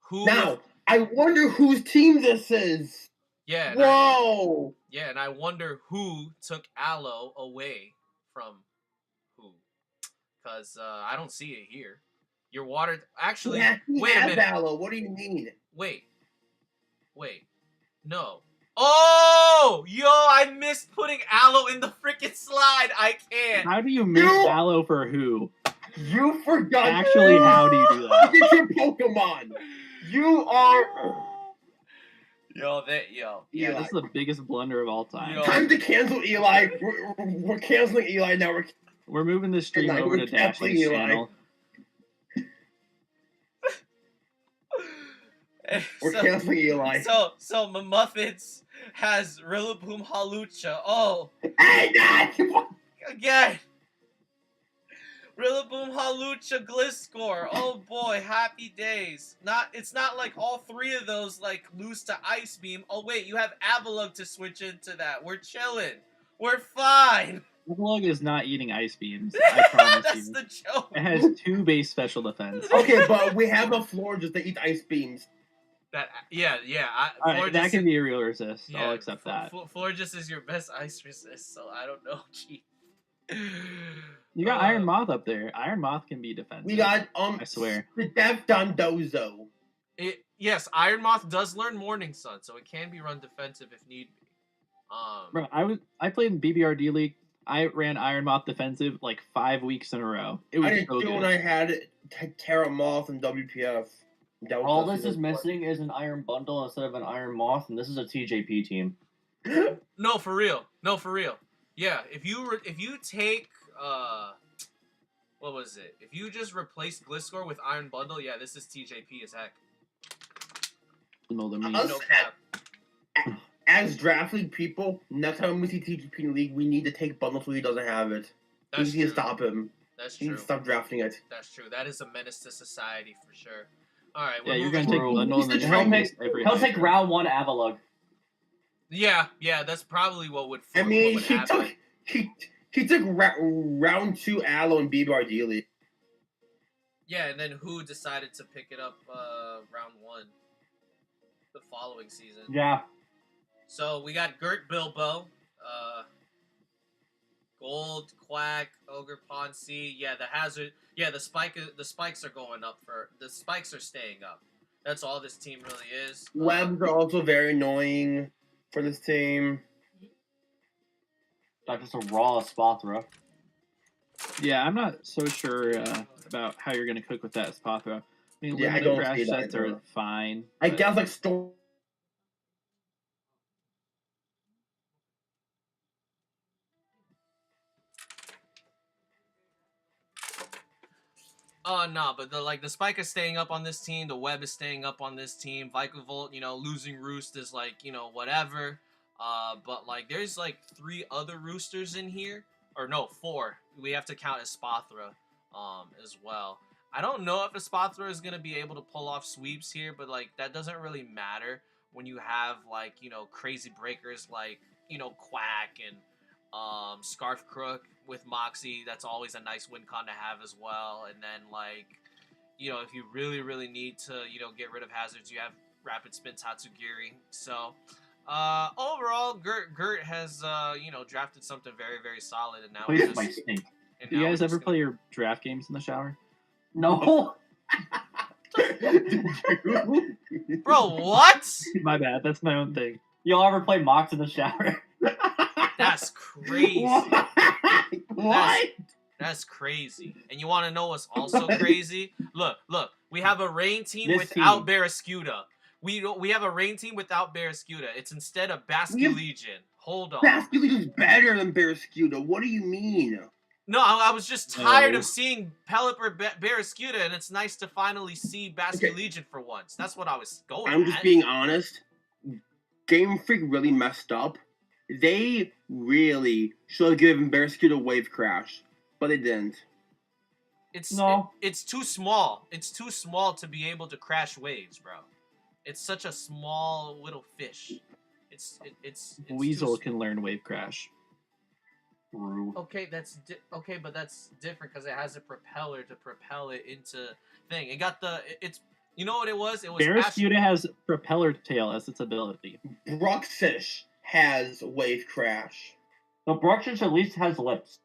Who? Now, I wonder whose team this is. Yeah. And Whoa. and I wonder who took Aloe away from who, because I don't see it here. Your water. Actually, Yeah, he wait a has minute. Aloe. What do you mean? Wait. No. Oh, yo! I missed putting Aloe in the freaking slide. I can't. How do you miss You- Aloe for who? You forgot. Actually, how do you do that? Look at your Pokemon. You are. Yo. Eli. This is the biggest blunder of all time. Yo. Time to cancel Eli. We're canceling Eli now. We're moving this stream Eli, over we're to canceling Dashing's Eli. channel. We're canceling Eli. So Muffins has Rillaboom Halucha. Oh, Hey, Dad! again. Rillaboom Halucha Gliscor. Oh boy, happy days. It's not like all three of those like lose to Ice Beam. Oh wait, you have Avalugg to switch into that. We're chilling. We're fine. Avalugg is not eating ice beams. I promise That's you. the joke. It has 2 base special defense. Okay, but we have a floor just to eat ice beams. Yeah. Alright, that can be a real resist. I'll accept that. Florges is your best ice resist, so I don't know. Gee. You got Iron Moth up there. Iron Moth can be defensive. We got I swear. the Death Dondozo. Yes, Iron Moth does learn Morning Sun, so it can be run defensive if need be. Bro, I played in BBRD League. I ran Iron Moth defensive like 5 weeks in a row. It was I did so too good. when I had Terra Moth and WPF. All this is missing is an Iron Bundle instead of an Iron Moth, and this is a TJP team. No, for real. Yeah, if you take what was it? If you just replace Gliscor with Iron Bundle, yeah, this is TJP as heck. No, the mean. Us- No cap. As draft league people, next time we see TGP in the league, we need to take Bundle so he doesn't have it. That's we need to true. stop him. That's We need true. to stop drafting it. That's true. That is a menace to society for sure. All right, Yeah, we're you're moving. gonna take Bro, Bundle and then he's just the miss every He'll night. take round 1 Avalugg. Yeah, that's probably what would. I what mean, would he happen. took round 2 Aloe and BBR league. Yeah, and then who decided to pick it up round 1 the following season? Yeah. So we got Gert Bilbo, Gold, Quack, Ogre Ponce. Yeah, the hazard. Yeah, the spikes are going up the spikes are staying up. That's all this team really is. Webs are also very annoying for this team. That's just a raw Spothra. Yeah, I'm not so sure about how you're gonna cook with that Spothra. I mean, Yeah, I limited don't crash see that sets are either. fine. I but- guess like Storm. No, but the spike is staying up on this team. The web is staying up on this team. Vikavolt, losing Roost is like, whatever. But like, there's like 3 other roosters in here, or no, 4. We have to count as Spothra, as well. I don't know if a Spothra is gonna be able to pull off sweeps here, but like that doesn't really matter when you have like crazy breakers like Quack and Scarf Crook with Moxie. That's always a nice win con to have as well. And then like if you really need to get rid of hazards, you have Rapid Spin Tatsugiri. So overall, Gert has drafted something very, very solid, and now we're Please, just, my snake. and Do you now guys we're ever just play your draft games in the shower? No. Bro, what? My bad. That's my own thing. Y'all ever play Mox in the shower? That's crazy. What? That's crazy. And you want to know what's also crazy? Look. We have a rain team This without team. Barraskewda. We have a rain team without Barraskewda. It's instead of We have- Basculegion. Hold on. Basculete is better than Barraskewda. What do you mean? No, I was just tired No. of seeing Pelipper Barraskewda, and it's nice to finally see Basculegion for once. That's what I was going I'm at. just being honest. Game Freak really messed up. They really should have given Barraskewda Wave Crash, but they didn't. It's too small. It's too small to be able to crash waves, bro. It's such a small little fish. It's Weasel can learn Wave Crash. True. Okay, okay, but that's different because it has a propeller to propel it into thing. It got it's you know what it was? It was Barraskewda has Propeller Tail as its ability. Bruxish has Wave Crash. The Bruxish at least has lips.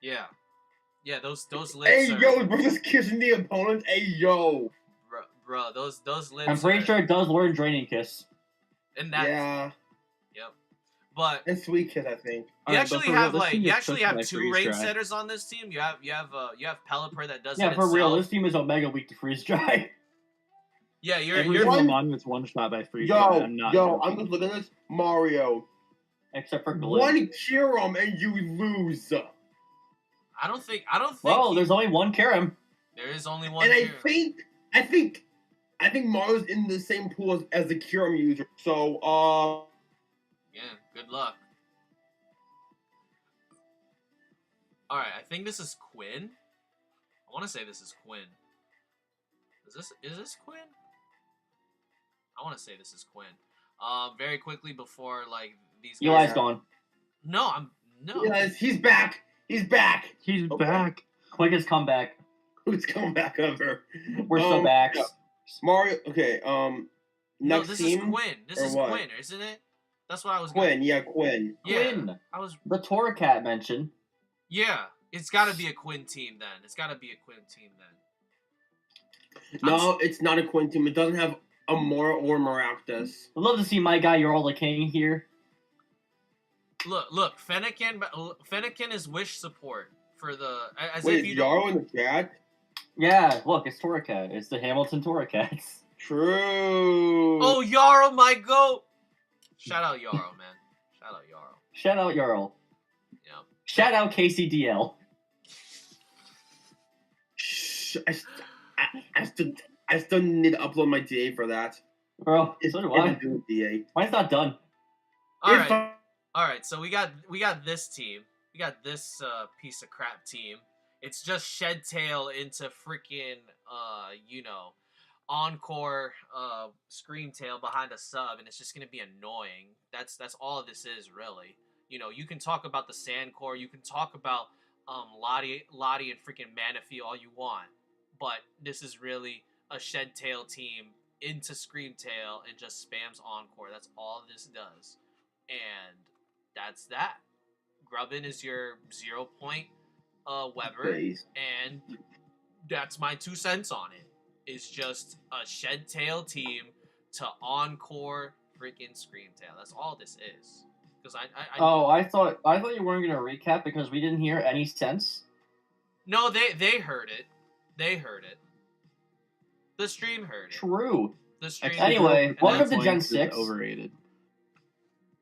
Yeah, those lips. Hey are, yo, versus kissing the opponent. Hey yo, bro, those lips. I'm pretty sure it does learn Draining Kiss. And that. yeah, Yep. But and Sweet Kiss, I think. you Alright, but actually for real, have this like team you is actually cooked have by two Freeze raid Dry. setters on this team. You have Pelipper that does Yeah, it for itself. real, this team is Omega weak to Freeze Dry. Yeah, Every you're one- single mon gets one shot by Freeze Dry. Yo, I'm not I'm joking. just looking at this. Mario, Except for Glib. one Kyurem and you lose. I don't think. Well, there's only one Karim. there is only one. And Kyurem. I think Mario's in the same pool as the Kyurem user. So, Yeah, good luck. All right, I think this is Quinn. I want to say this is Quinn. Is this Quinn? I want to say this is Quinn. Very quickly before like these guys. Eli's gone. No, no. yes, he's back. He's back. He's Okay. back. Quickest comeback. Who's coming back ever? We're so back. yeah. Mario. Okay. No, Next this team. is Quinn. This or is what? Quinn, isn't it? That's what I was. Quinn. Yeah, Quinn. Yeah, Quinn. I was. The Torracat mentioned. Yeah, it's got to be a Quinn team then. It's got to be a Quinn team then. No, it's not a Quinn team. It doesn't have Amora or Maractus. I'd love to see my guy, You're All the King, here. Look, Fennekin is wish support for the as Wait, if is you don't. Yarrow in the chat? Yeah, look, it's Torracat. It's the Hamilton Torracats. True. Oh, Yarrow, my goat! Shout out Yarrow, man. Shout out Yarrow. Shout out Jarl. Yeah. Shout out KCDL. Shh, I still need to upload my DA for that. Bro, so do I. do DA. Mine's not done. All It's right, all right. So we got this team. We got this piece of crap team. It's just Shed Tail into freaking Encore Scream Tail behind a sub, and it's just gonna be annoying. That's all this is really. You know, you can talk about the Sand Core, you can talk about Lottie and freaking Manaphy all you want, but this is really a Shed Tail team into Scream Tail and just spams Encore. That's all this does, and that's that. Grubbin is your 0 point Weber, Please. and that's my 2 cents on it. It's just a Shed Tail team to Encore freaking Scream Tail. That's all this is. Because I thought you weren't gonna recap because we didn't hear any sense. No, they heard it. They heard it. The stream heard it. True. The stream. Anyway, and welcome that's- to Gen Points is 6. Overrated.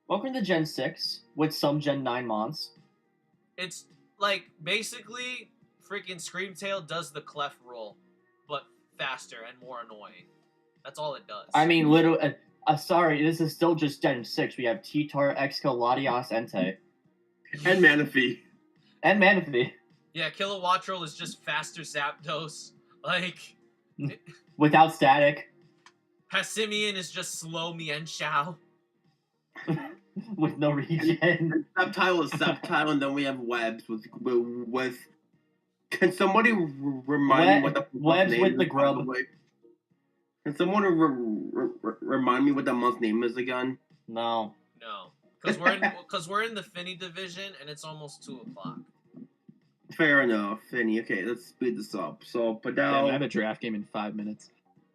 Welcome to Gen 6 with some Gen 9 mons. It's like basically freaking Scream Tail does the clef roll, but faster and more annoying. That's all it does. I mean, literally. Sorry, this is still just Gen 6. We have T-Tar, Exco, Latias, Entei. And Manaphy. And Manaphy. Yeah, Kilowattrel is just faster Zapdos. Like, Without static. Passimian is just slow Mienshao. With no regen. Sceptile is Sceptile, and then we have Webs with. Can somebody remind me what the Webs name with is, the by grub. way? Can someone remind me what that month's name is again? No. No, because we're in the Finny division and it's almost 2:00. Fair enough, Finny. Okay, let's speed this up. So Damn, I have Padel, a draft game in 5 minutes.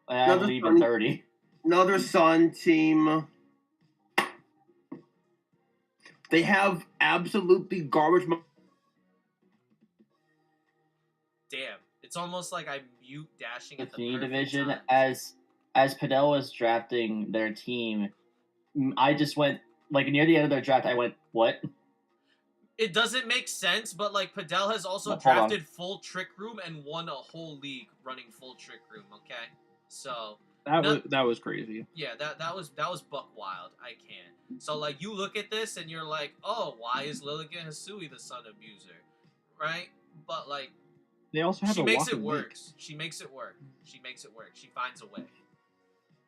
I Another leave in fun- 30. another Sun team. They have absolutely garbage. Damn, it's almost like I mute dashing The at the Finny perfect division, time. as Padel was drafting their team, I just went, like, near the end of their draft, I went, what? It doesn't make sense, but like Padel has also Hold on. drafted full Trick Room and won a whole league running full Trick Room. Okay, so That was crazy. yeah, that was buck wild. I can't. So like you look at this and you're like, oh, why is Lilligan Hisui the son abuser, right? But like They also have she a makes it walking work. link. She makes it work. She makes it work. She finds a way.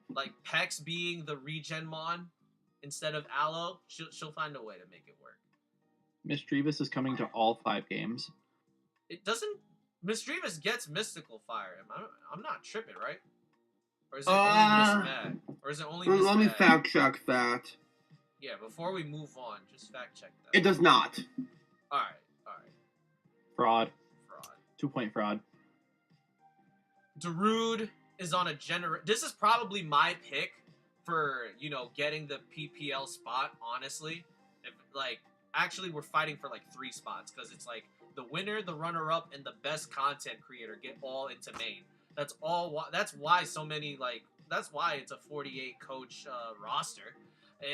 Like Pex being the regen mon, instead of Aloe, she'll find a way to make it work. Misdreavus is coming to all 5 games. It doesn't. Misdreavus gets Mystical Fire. I'm not tripping, right? Or is it only Miss Mag? Or is it only Miss Let me Mag? fact check that. Yeah, before we move on, just fact check that. It does not. All right. Fraud. Fraud. 2-point fraud. Darude is on a This is probably my pick for, getting the PPL spot, honestly. Actually, we're fighting for, 3 spots, because it's, the winner, the runner-up, and the best content creator get all into main. That's why so many, that's why it's a 48-coach roster.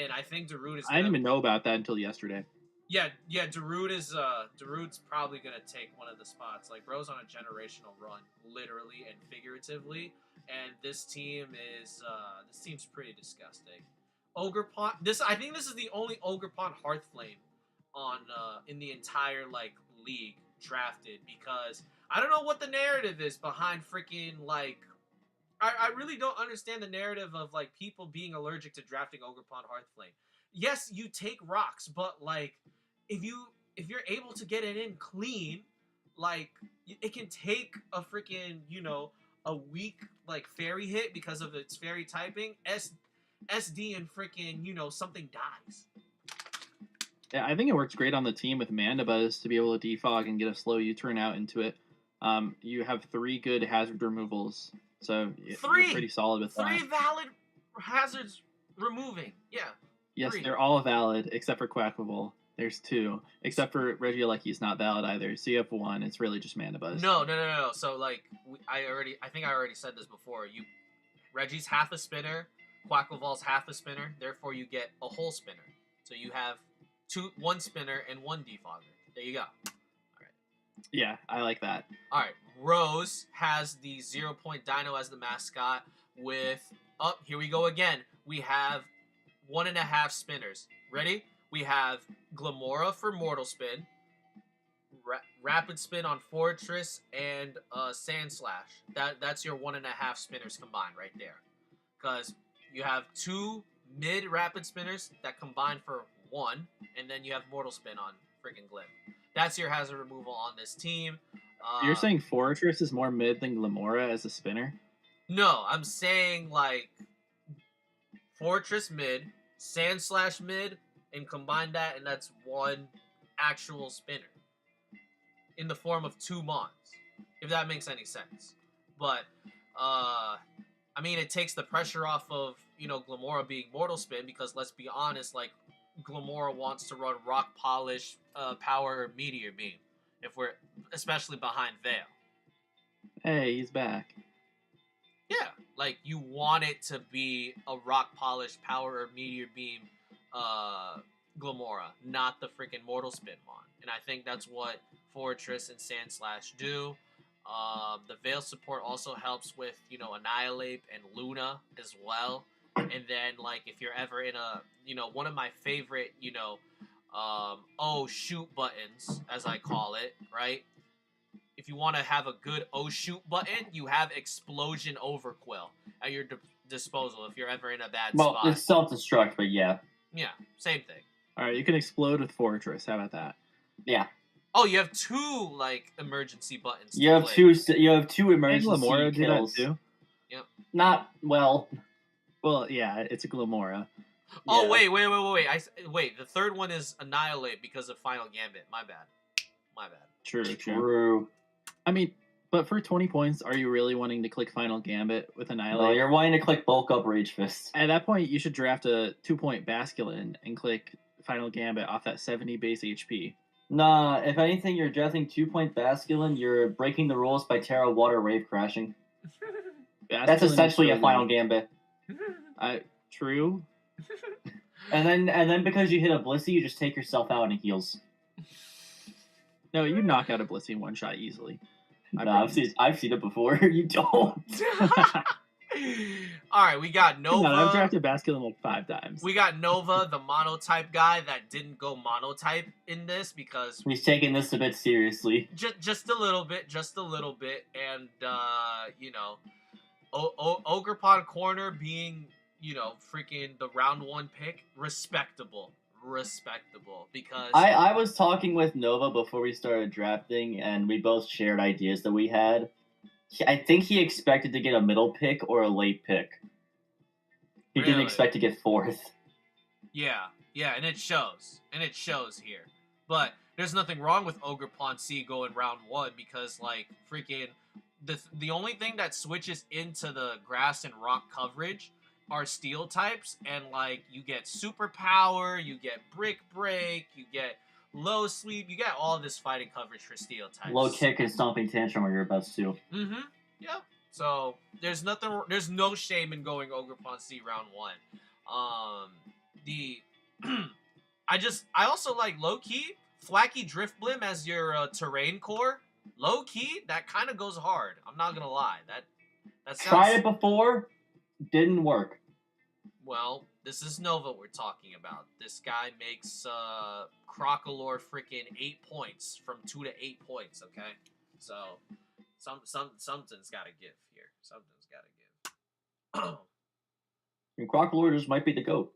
And I think Darude is I didn't even know about that until yesterday. Yeah, Darude's probably gonna take one of the spots. Bro's on a generational run, literally and figuratively, and this team's pretty disgusting. Ogerpon, I think this is the only Ogerpon Hearthflame on in the entire league drafted, because I don't know what the narrative is behind freaking I really don't understand the narrative of people being allergic to drafting Ogerpon Hearthflame. Yes, you take rocks, but if you're able to get it in clean, it can take a freaking a weak fairy hit because of its fairy typing. SD and freaking something dies. Yeah, I think it works great on the team with Mandibuzz to be able to defog and get a slow U-turn out into it. You have 3 good hazard removals, so you're pretty solid with that. 3 valid hazards removing. Yeah. Yes, 3. they're all valid except for Quackable. There's 2, except for Regieleki's not valid either. So you have 1. It's really just Mandibuzz. No. So I think I already said this before. Reggie's half a spinner, Quacklevol's half a spinner. Therefore, you get a whole spinner. So you have 1 spinner and 1 defogger. There you go. All right. Yeah, I like that. All right. Rose has the 0-point Dino as the mascot. With here we go again. We have 1.5 spinners. Ready? We have Glamora for Mortal Spin, Rapid Spin on Fortress, and Sand Slash. That's your 1.5 spinners combined right there. Because you have 2 mid Rapid Spinners that combine for 1, and then you have Mortal Spin on freaking Glim. That's your hazard removal on this team. You're saying Fortress is more mid than Glamora as a spinner? No, I'm saying Fortress mid, Sand Slash mid, and combine that, and that's 1 actual spinner in the form of 2 Mons, if that makes any sense. But it takes the pressure off of Glamora being Mortal Spin, because let's be honest, Glamora wants to run Rock Polish, Power, Meteor Beam, especially behind Veil. Hey, he's back. Yeah, you want it to be a Rock Polish, Power, or Meteor Beam Glamora, not the freaking Mortal Spin Mon. And I think that's what Fortress and Sand Slash do. The Veil support also helps with, Annihilate and Luna as well. And then, if you're ever in a, one of my favorite, oh shoot buttons, as I call it, right? If you want to have a good oh shoot button, you have Explosion Overquill at your disposal if you're ever in a bad spot. Well, it's self-destruct, but yeah. Yeah, same thing. All right, you can explode with Fortress. How about that? Yeah. Oh, you have 2 emergency buttons. You have 2. You have 2 emergency Glamora kills. do that too? Yep. Not well. Well, yeah, it's a Glamora. Oh, Yeah. wait. The third one is Annihilate because of Final Gambit. My bad. True. But for 20 points, are you really wanting to click Final Gambit with Annihilate? No, you're wanting to click Bulk Up Rage Fist. At that point, you should draft a 2-point Basculin and click Final Gambit off that 70 base HP. Nah, if anything, you're drafting 2-point Basculin, you're breaking the rules by Terra Water Wave crashing. That's essentially a Final Gambit. True. And then because you hit a Blissey, you just take yourself out and it heals. No, you knock out a Blissey in 1 shot easily. I've seen it before. You don't. All right, we got Nova. I've drafted Basculin 5 times. We got Nova, the monotype guy that didn't go monotype in this because he's taking this a bit seriously. Just a little bit, and Ogerpon Corner being freaking the round 1 pick, respectable, because I was talking with Nova before we started drafting, and we both shared ideas that we had. I think he expected to get a middle pick or a late pick. He didn't Really? expect to get 4th. Yeah, and it shows here. But there's nothing wrong with Ogre Pawn C going round 1 because, like, freaking the only thing that switches into the grass and rock coverage are steel types, and, like, you get superpower, you get brick break, you get low sweep, you get all this fighting coverage for steel types. Low kick and stomping tantrum are your best too. Mm-hmm. Yeah. So there's no shame in going Ogre Pawn C round 1. I also like low key Thwacky Drift Blim as your terrain core. Low key, that kind of goes hard. I'm not gonna lie. That sounds... Tried it before, didn't work. Well, this is Nova we're talking about. This guy makes Crocolore freaking 8 points from 2 to 8 points. Okay, so something's gotta give here. Something's gotta give. And Crocolore just might be the GOAT.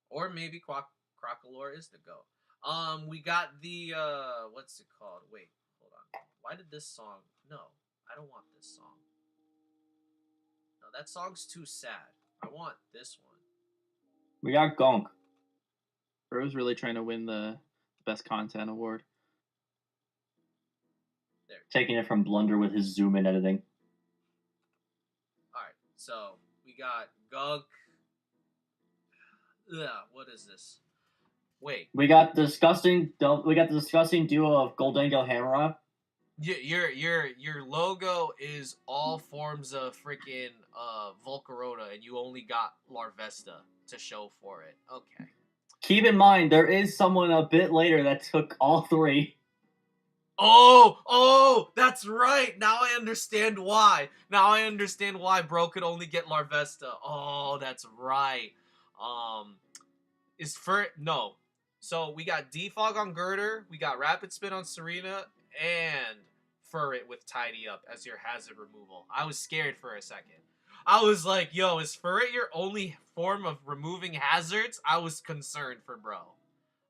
Or maybe Crocolore is the GOAT. We got the what's it called? Wait, hold on. Why did this song? No, I don't want this song. No, that song's too sad. I want this one. We got Gonk. Bro's really trying to win the best content award. There. Taking it from Blunder with his zoom in editing. All right, so we got Gunk. Yeah, what is this? Wait. We got the disgusting duo of Goldango Hammerrock. Your logo is all forms of freaking Volcarona, and you only got Larvesta to show for it. Okay. Keep in mind, there is someone a bit later that took all 3. Oh, that's right. Now I understand why. Bro could only get Larvesta. Oh, that's right. No. So we got Defog on Girder, we got Rapid Spin on Serena, and Furret with Tidy Up as your hazard removal. I was scared for a second. I was like, yo, is Furret your only form of removing hazards? I was concerned for Bro.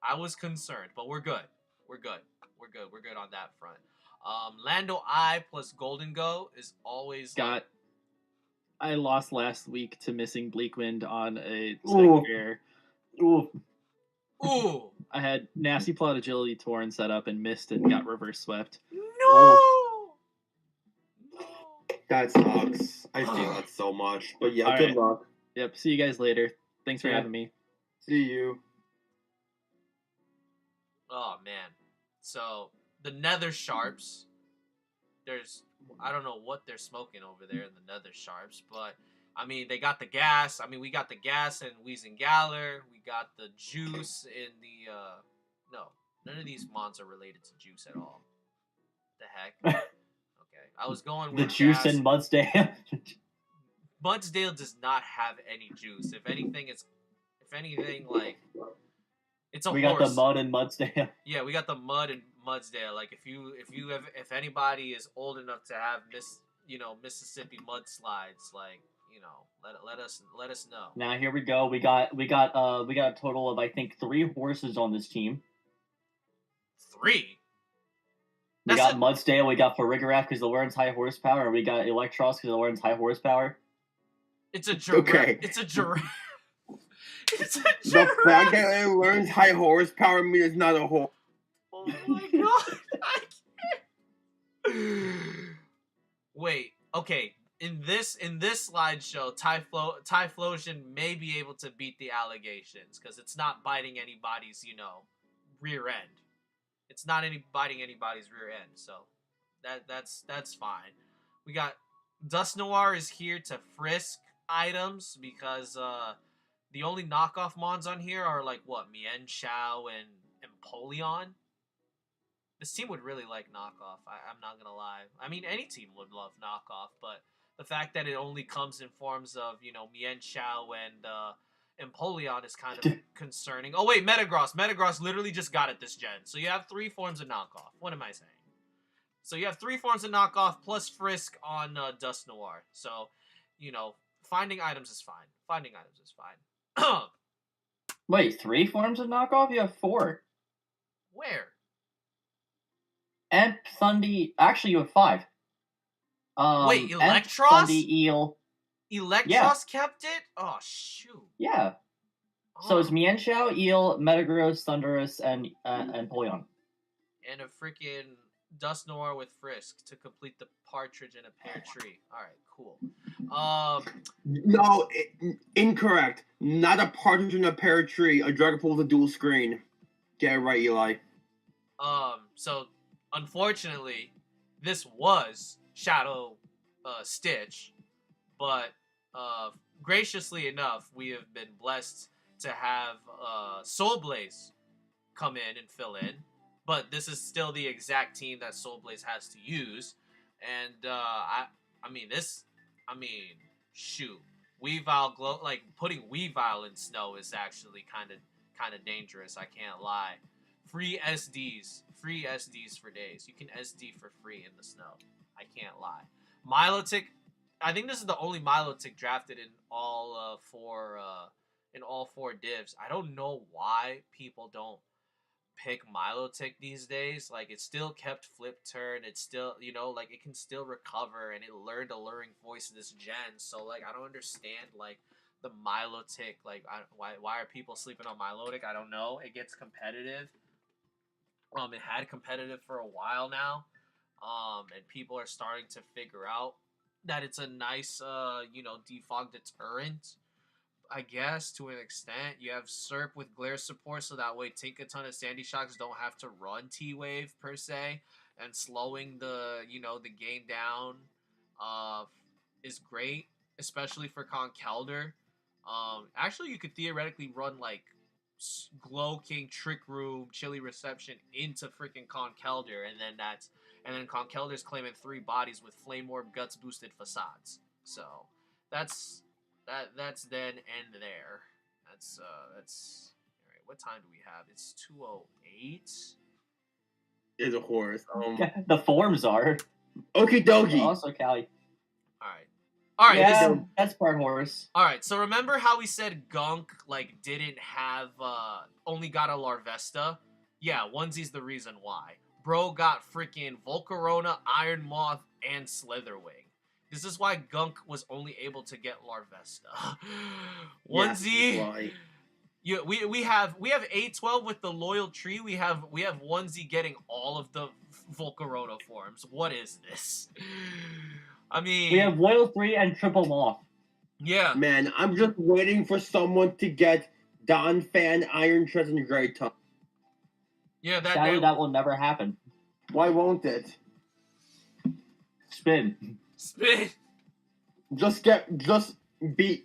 I was concerned, but we're good. We're good on that front. Lando I plus Golden Go is always I lost last week to missing Bleakwind on a Ooh. fair. Ooh. Ooh. I had Nasty Plot Agility Torn set up and missed and got reverse swept. No! That sucks. I feel that so much. But yeah, All good right. luck. Yep, see you guys later. Thanks for Yeah. having me. See you. Oh, man. So, the Nether Sharps, I don't know what they're smoking over there in the Nether Sharps, but, I mean, they got the gas. I mean, we got the gas in Weezinggaller. We got the juice in the, no, none of these mons are related to juice at all. The heck? Okay, I was going with The juice gas. in Mudsdale. Mudsdale does not have any juice. If anything, like, it's a We horse. got the mud in Mudsdale. Yeah, we got the mud in Mudsdale. Like, if anybody is old enough to have Mississippi mudslides, like, let us know. Now here we go. We got a total of I think 3 horses on this team. 3. We That's got Mudsdale, we got Farigarath because the Lawrence high horsepower, and we got Electros because the Lawrence high horsepower. It's a giraffe. Okay. It's a giraffe. It's a The giraffe. fact that it learns high horsepower means it's not a horse. Oh my god! I can't. Wait. Okay. In this slideshow, Typhlosion may be able to beat the allegations because it's not biting anybody's rear end. It's not biting anybody's rear end, so that's fine. We got Dust Noir is here to frisk items because the only knockoff mons on here are like what, Mien Shao and Empoleon. This team would really like knockoff. I'm not gonna lie. I mean, any team would love knockoff, but the fact that it only comes in forms of Mien Shao and Empoleon is kind of concerning. Oh wait, Metagross. Metagross literally just got it this gen. So you have 3 forms of knockoff. What am I saying? So you have 3 forms of knockoff plus Frisk on Dust Noir. So, finding items is fine. Finding items is fine. Wait, 3 forms of knockoff? You have 4. Where? Emp, Thundy. Actually, you have 5. Wait, Emp, Electros? Thundy, Eel. Electros Yeah. kept it? Oh, shoot. Yeah. So it's Oh. Mienshao, Eel, Metagross, Thundurus, and Polion. And a freaking Dusknoir with Frisk to complete the partridge in a pear tree. Alright, cool. No, incorrect. Not a partridge in a pear tree. A Dragapult with a dual screen. Get it right, Eli. So unfortunately, this was Shadow Stitch, but graciously enough, we have been blessed to have Soul Blaze come in and fill in. But this is still the exact team that Soul Blaze has to use, and shoot, Weavile putting Weavile in snow is actually kind of dangerous. I can't lie. Free SDs for days. You can SD for free in the snow. I can't lie. Milotic, I think this is the only Milotic drafted in all 4 divs. I don't know why people don't pick Milotic these days. Like, it's still kept flip turn. It's still, it can still recover, and it learned Alluring Voice this gen. So, like, I don't understand, like, the Milotic. Like, why are people sleeping on Milotic? I don't know. It gets competitive. It had competitive for a while now. And people are starting to figure out that it's a nice, defog deterrent. I guess, to an extent. You have Serp with glare support, so that way Tinkaton and Sandy Shocks don't have to run T-Wave, per se, and slowing the game down is great, especially for Conkeldurr. Actually, you could theoretically run, like, Glow King, Trick Room, Chilly Reception into freaking Conkeldurr, and then Conkeldurr's claiming 3 bodies with Flame Orb, Guts boosted Facades. So, that's then and there. That's all right. What time do we have? It's 2:08. Is a horse. The forms are. Okie dokie. Also, Callie. All right. Yeah, that's part horse. All right. So remember how we said Gunk didn't have only got a Larvesta? Yeah, Onesie's the reason why. Bro got freaking Volcarona, Iron Moth, and Slitherwing. This is why Gunk was only able to get Larvesta. Onesie. Yeah, we have A12 with the Loyal Tree. We have Onesie getting all of the Volcarona forms. What is this? I mean, we have Loyal 3 and Triple Moth. Yeah. Man, I'm just waiting for someone to get Don Fan, Iron Chest, and Great Tongue. Yeah, Sadly, that will never happen. Why won't it? Spin. Just be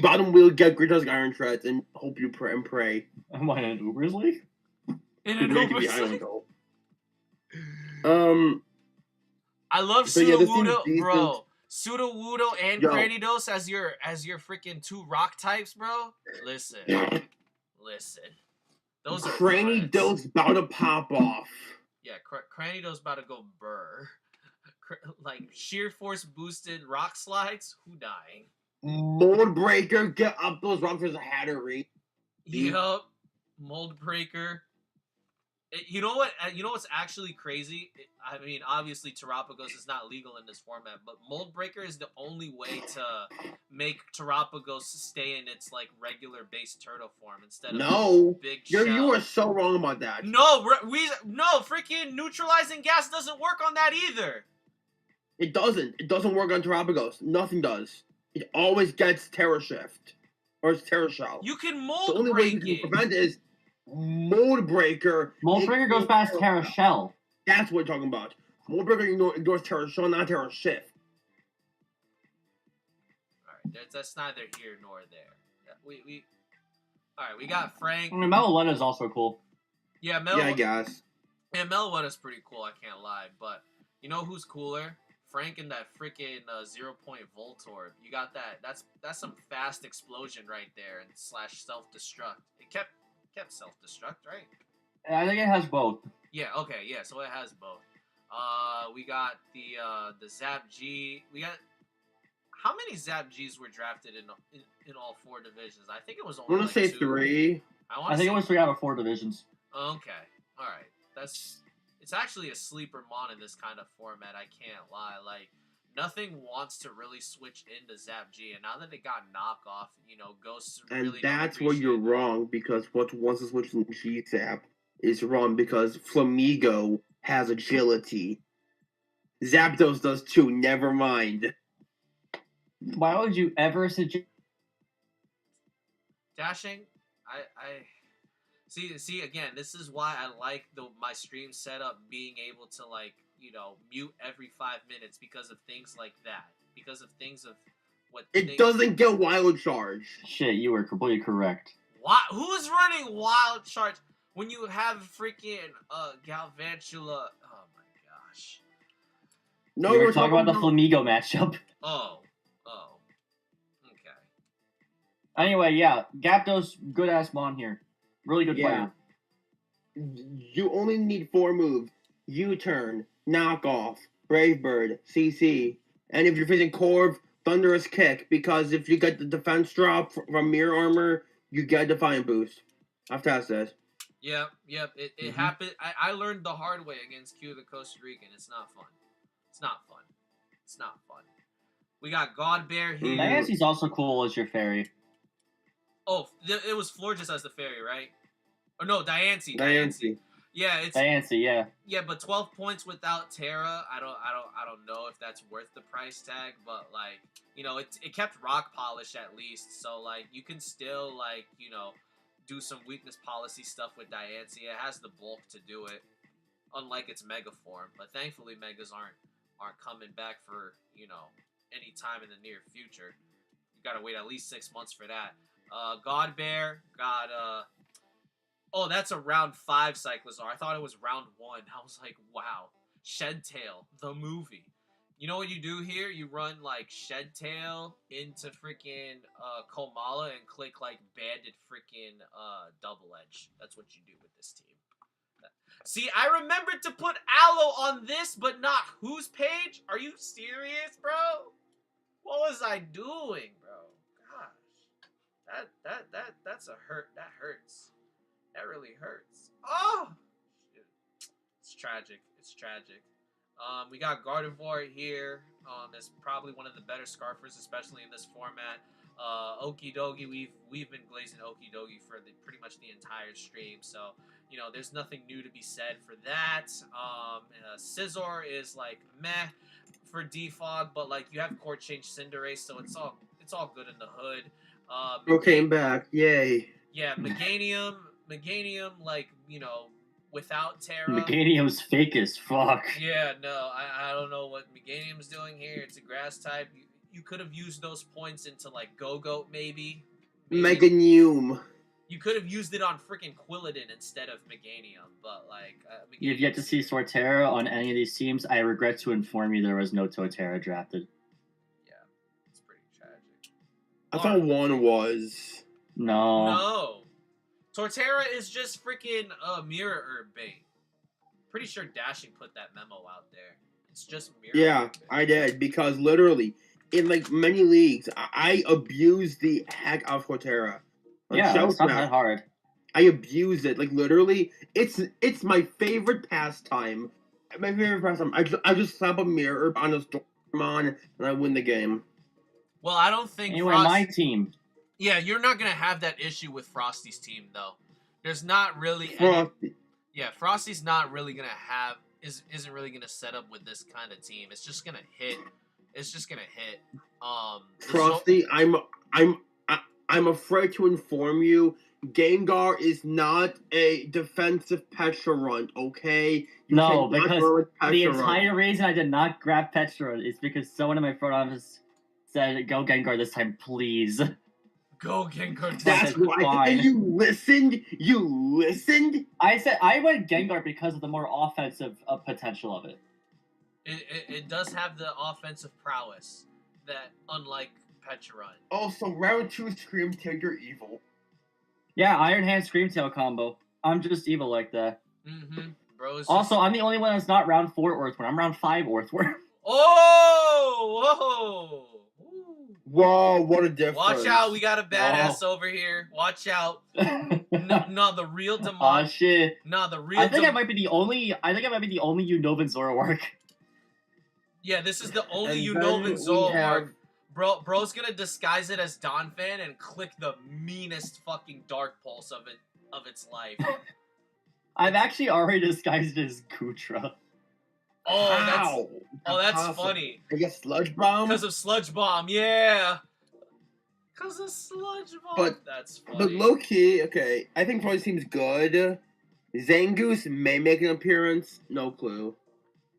bottom wheel, get Great Tongue, Iron Chest, and hope you pray. Am I in an Ubers League? In an Ubers League? I love Sudowoodo, bro. Sudowoodo and Granidos as your freaking 2 rock types, bro. Listen. Those are Granidos about to pop off. Yeah, Granidos about to go burr. Like sheer force boosted rock slides. Who dying? Mold Breaker, get up those rocks as a Hattery. Yup. Mold Breaker. You know what's actually crazy? I mean, obviously Terapagos is not legal in this format, but Mold Breaker is the only way to make Terapagos stay in its like regular base turtle form instead of big shell. You are so wrong about that. No, freaking neutralizing gas doesn't work on that either. It doesn't. It doesn't work on Terapagos. Nothing does. It always gets Terra Shift or Terra Shell. You can mold break it. The only way you can prevent it is Mold Breaker. Mold Breaker goes past Terra Shell. That's what we're talking about. Mold Breaker ignores Terra Shell, not Terra Shift. Alright, that's neither here nor there. Alright, we got Frank. I mean, Meloetta is also cool. Yeah, I guess. Yeah, Meloetta's pretty cool, I can't lie. But you know who's cooler? Frank and that freaking 0-point Voltorb. You got that. That's some fast explosion right there and / self-destruct. It kept self-destruct, right? I think it has both. Yeah, okay, yeah, so it has both. We got the Zap G. We got... How many Zap Gs were drafted in all 4 divisions? I think it was I only want like to say 2. 3. I think it was 3 out of 4 divisions. Okay. All right. It's actually a sleeper mon in this kind of format. I can't lie. Like, nothing wants to really switch into Zap G, and now that it got knockoff, Ghosts And really that's don't where you're appreciate it. wrong, because what wants to switch to G-Zap is wrong, because Flamigo has agility. Zapdos does too, never mind. Why would you ever suggest? Dashing, I see again. This is why I like my stream setup being able to mute every 5 minutes because of things like that. Because of things of what It doesn't get Wild Charge. Shit, you were completely correct. What? Who's running Wild Charge when you have freaking Galvantula? Oh my gosh. No, we were talking about the Flamigo matchup. Oh. Okay. Anyway, yeah, Zapdos, good ass mon here. Really good player. You only need 4 moves: U-turn, knockoff, Brave Bird, CC, and if you're facing Corv, Thunderous Kick. Because if you get the defense drop from Mirror Armor, you get a Defiant boost. I've tested it. Yep. It happened. I learned the hard way against Q the Costa Rican. It's not fun. We got God Bear here. Diance's also cool as your fairy. Oh, it was Florges as the fairy, right? Or no, Diancie. Yeah, it's Diancie, yeah. Yeah, but 12 points without Terra, I don't know if that's worth the price tag, but it kept rock polish at least, so you can still do some weakness policy stuff with Diancie. It has the bulk to do it, unlike its Mega form. But thankfully, Megas aren't coming back for any time in the near future. You gotta wait at least 6 months for that. God Bear got oh, that's a round 5 Cyclizar. I thought it was round 1. I was like, wow. Shedtail, the movie. You know what you do here? You run Shedtail into freaking Komala and click Banded freaking Double Edge. That's what you do with this team. See, I remembered to put Aloe on this, but not whose page? Are you serious, bro? What was I doing, bro? Gosh. That's a hurt. That hurts. That really hurts. Oh! Shit. It's tragic. We got Gardevoir here. Is probably one of the better Scarfers, especially in this format. Okidogi, we've been glazing Okidogi for pretty much the entire stream, so there's nothing new to be said for that. Scizor is meh for Defog, but you have Court Change Cinderace, so it's all good in the hood. Came back, yay. Yeah, Meganium, without Terra. Meganium's fake as fuck. Yeah, no, I don't know what Meganium's doing here. It's a grass type. You could have used those points into Go-Goat maybe. Meganium. You could have used it on freaking Quilladin instead of Meganium, but You've yet to see Sortera on any of these teams. I regret to inform you there was no Torterra drafted. Yeah, it's pretty tragic. I thought one was. No. Torterra is just freaking Mirror Herb bait. Pretty sure Dashing put that memo out there. It's just Mirror Herb bait. I did, because literally, in many leagues, I abused the heck out of Torterra. Yeah, it's not that hard. I abuse it. Literally, it's my favorite pastime. My favorite pastime. I just slap a Mirror Herb on a Stormon, and I win the game. Well, I don't think anyway, my team. Yeah, you're not gonna have that issue with Frosty's team though. There's not really Frosty. Frosty's not really gonna isn't really gonna set up with this kind of team. It's just gonna hit. Frosty, I'm afraid to inform you, Gengar is not a defensive Pecharunt, okay? No, because the entire reason I did not grab Pecharunt is because someone in my front office said, "Go Gengar this time, please." Go Gengar. That's why. And you listened. I said I went Gengar because of the more offensive potential of it. It does have the offensive prowess that, unlike Pecharunt. Also, round 2 Screamtail, you're evil. Yeah, Iron Hand Screamtail combo. I'm just evil like that. Mm-hmm. Bro. Also, I'm the only one that's not round 4 Earthworm. I'm round 5 Earthworm. Oh! Whoa! Ooh. Whoa, what a difference! Watch out, we got a badass over here. Watch out. No, the real Oh Demon. shit! No, the real. I think I might be the only. I think I might be the only Unova Zoroark. Yeah, this is the only And then Unova we Zoroark. have- Bro's gonna disguise it as Donphan and click the meanest fucking Dark Pulse of its life. I've actually already disguised it as Kutra. How? That's Impossible. funny. I guess Sludge Bomb. Because of Sludge Bomb, yeah. Because of Sludge Bomb. That's funny. But low key, okay. I think Frosty's team's good. Zangoose may make an appearance. No clue.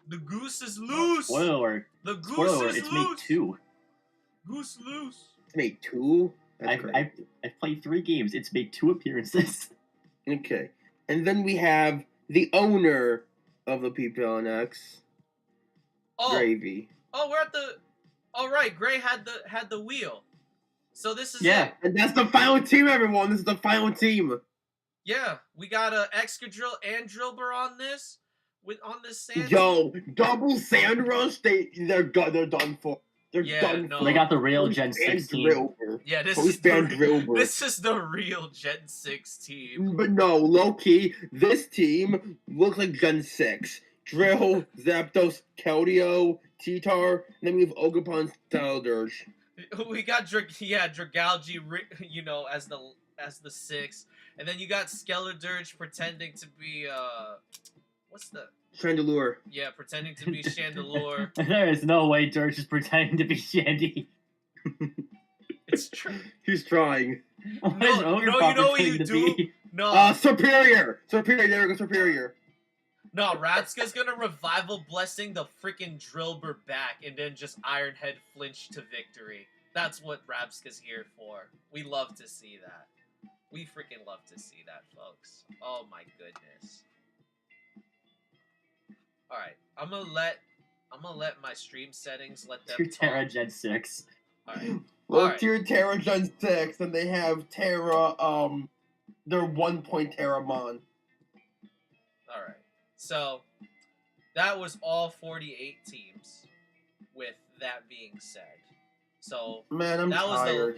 The goose is loose. Spoiler alert! The goose Spoiler alert! is It's loose. made 2. Goose loose. It's made 2. That's I've played 3 games. It's made 2 appearances. Okay. And then we have the owner of the PPLNX, Gravy. Oh, we're at the. All right, Gray had the wheel. So this is Yeah. it. And that's the final team, everyone. This is the final team. Yeah, we got a Excadrill and Drillbur on this. On this sand. Yo, double Sand Rush. They're done for. They're Yeah, done no. for. They got the real Gen And 6 team. Drillbur. Yeah, this Police is the band Drillbur. this is the real Gen 6 team. But no, low key, this team looks like Gen 6. Drill, Zapdos, Keldeo, T-Tar, and then we have Ogerpon, Dirge. We got Dragalge, as the 6, and then you got Skeledirge pretending to be what's the Chandelure. pretending to be Chandelure. There is no way Dirge is pretending to be Shandy. It's true. He's trying. What No, is no, Ogre you Pop know what pretending you to do? be? No, Superior! Superior, there we go, Superior. no, Ratska's gonna revival blessing the freaking Drillbur back and then just Iron Head flinch to victory. That's what Rabska's here for. We love to see that. We freaking love to see that, folks. Oh my goodness. Alright, I'm gonna let my stream settings let them Terra talk. Gen 6. Alright. Low Alright. tier Terra Gen 6, and they have Terra, their 1-point Terramon. Alright. So that was all 48 teams, with that being said. So Man, I'm that was tired.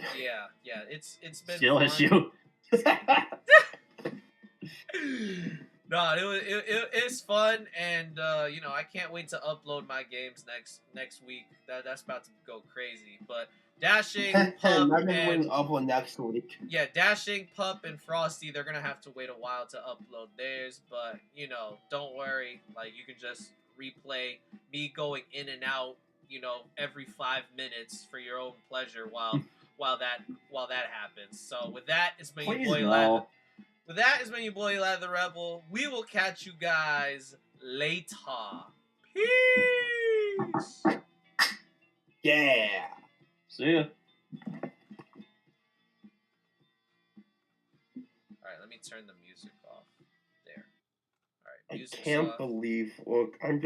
it's been Skill fun. issue. No, it's fun, and I can't wait to upload my games next week. That's about to go crazy. But Dashing, Pup, I'm and going up on next week. Dashing, Pup, and Frosty, they're gonna have to wait a while to upload theirs. But don't worry. Like, you can just replay me going in and out, every 5 minutes for your own pleasure while that happens. So with that, it's been your Please boy no. Lad. With that, it's been your boy Lad the Rebel. We will catch you guys later. Peace. Yeah. See ya. All right, let me turn the music off. There. All right, I music's can't off. believe. Look, I'm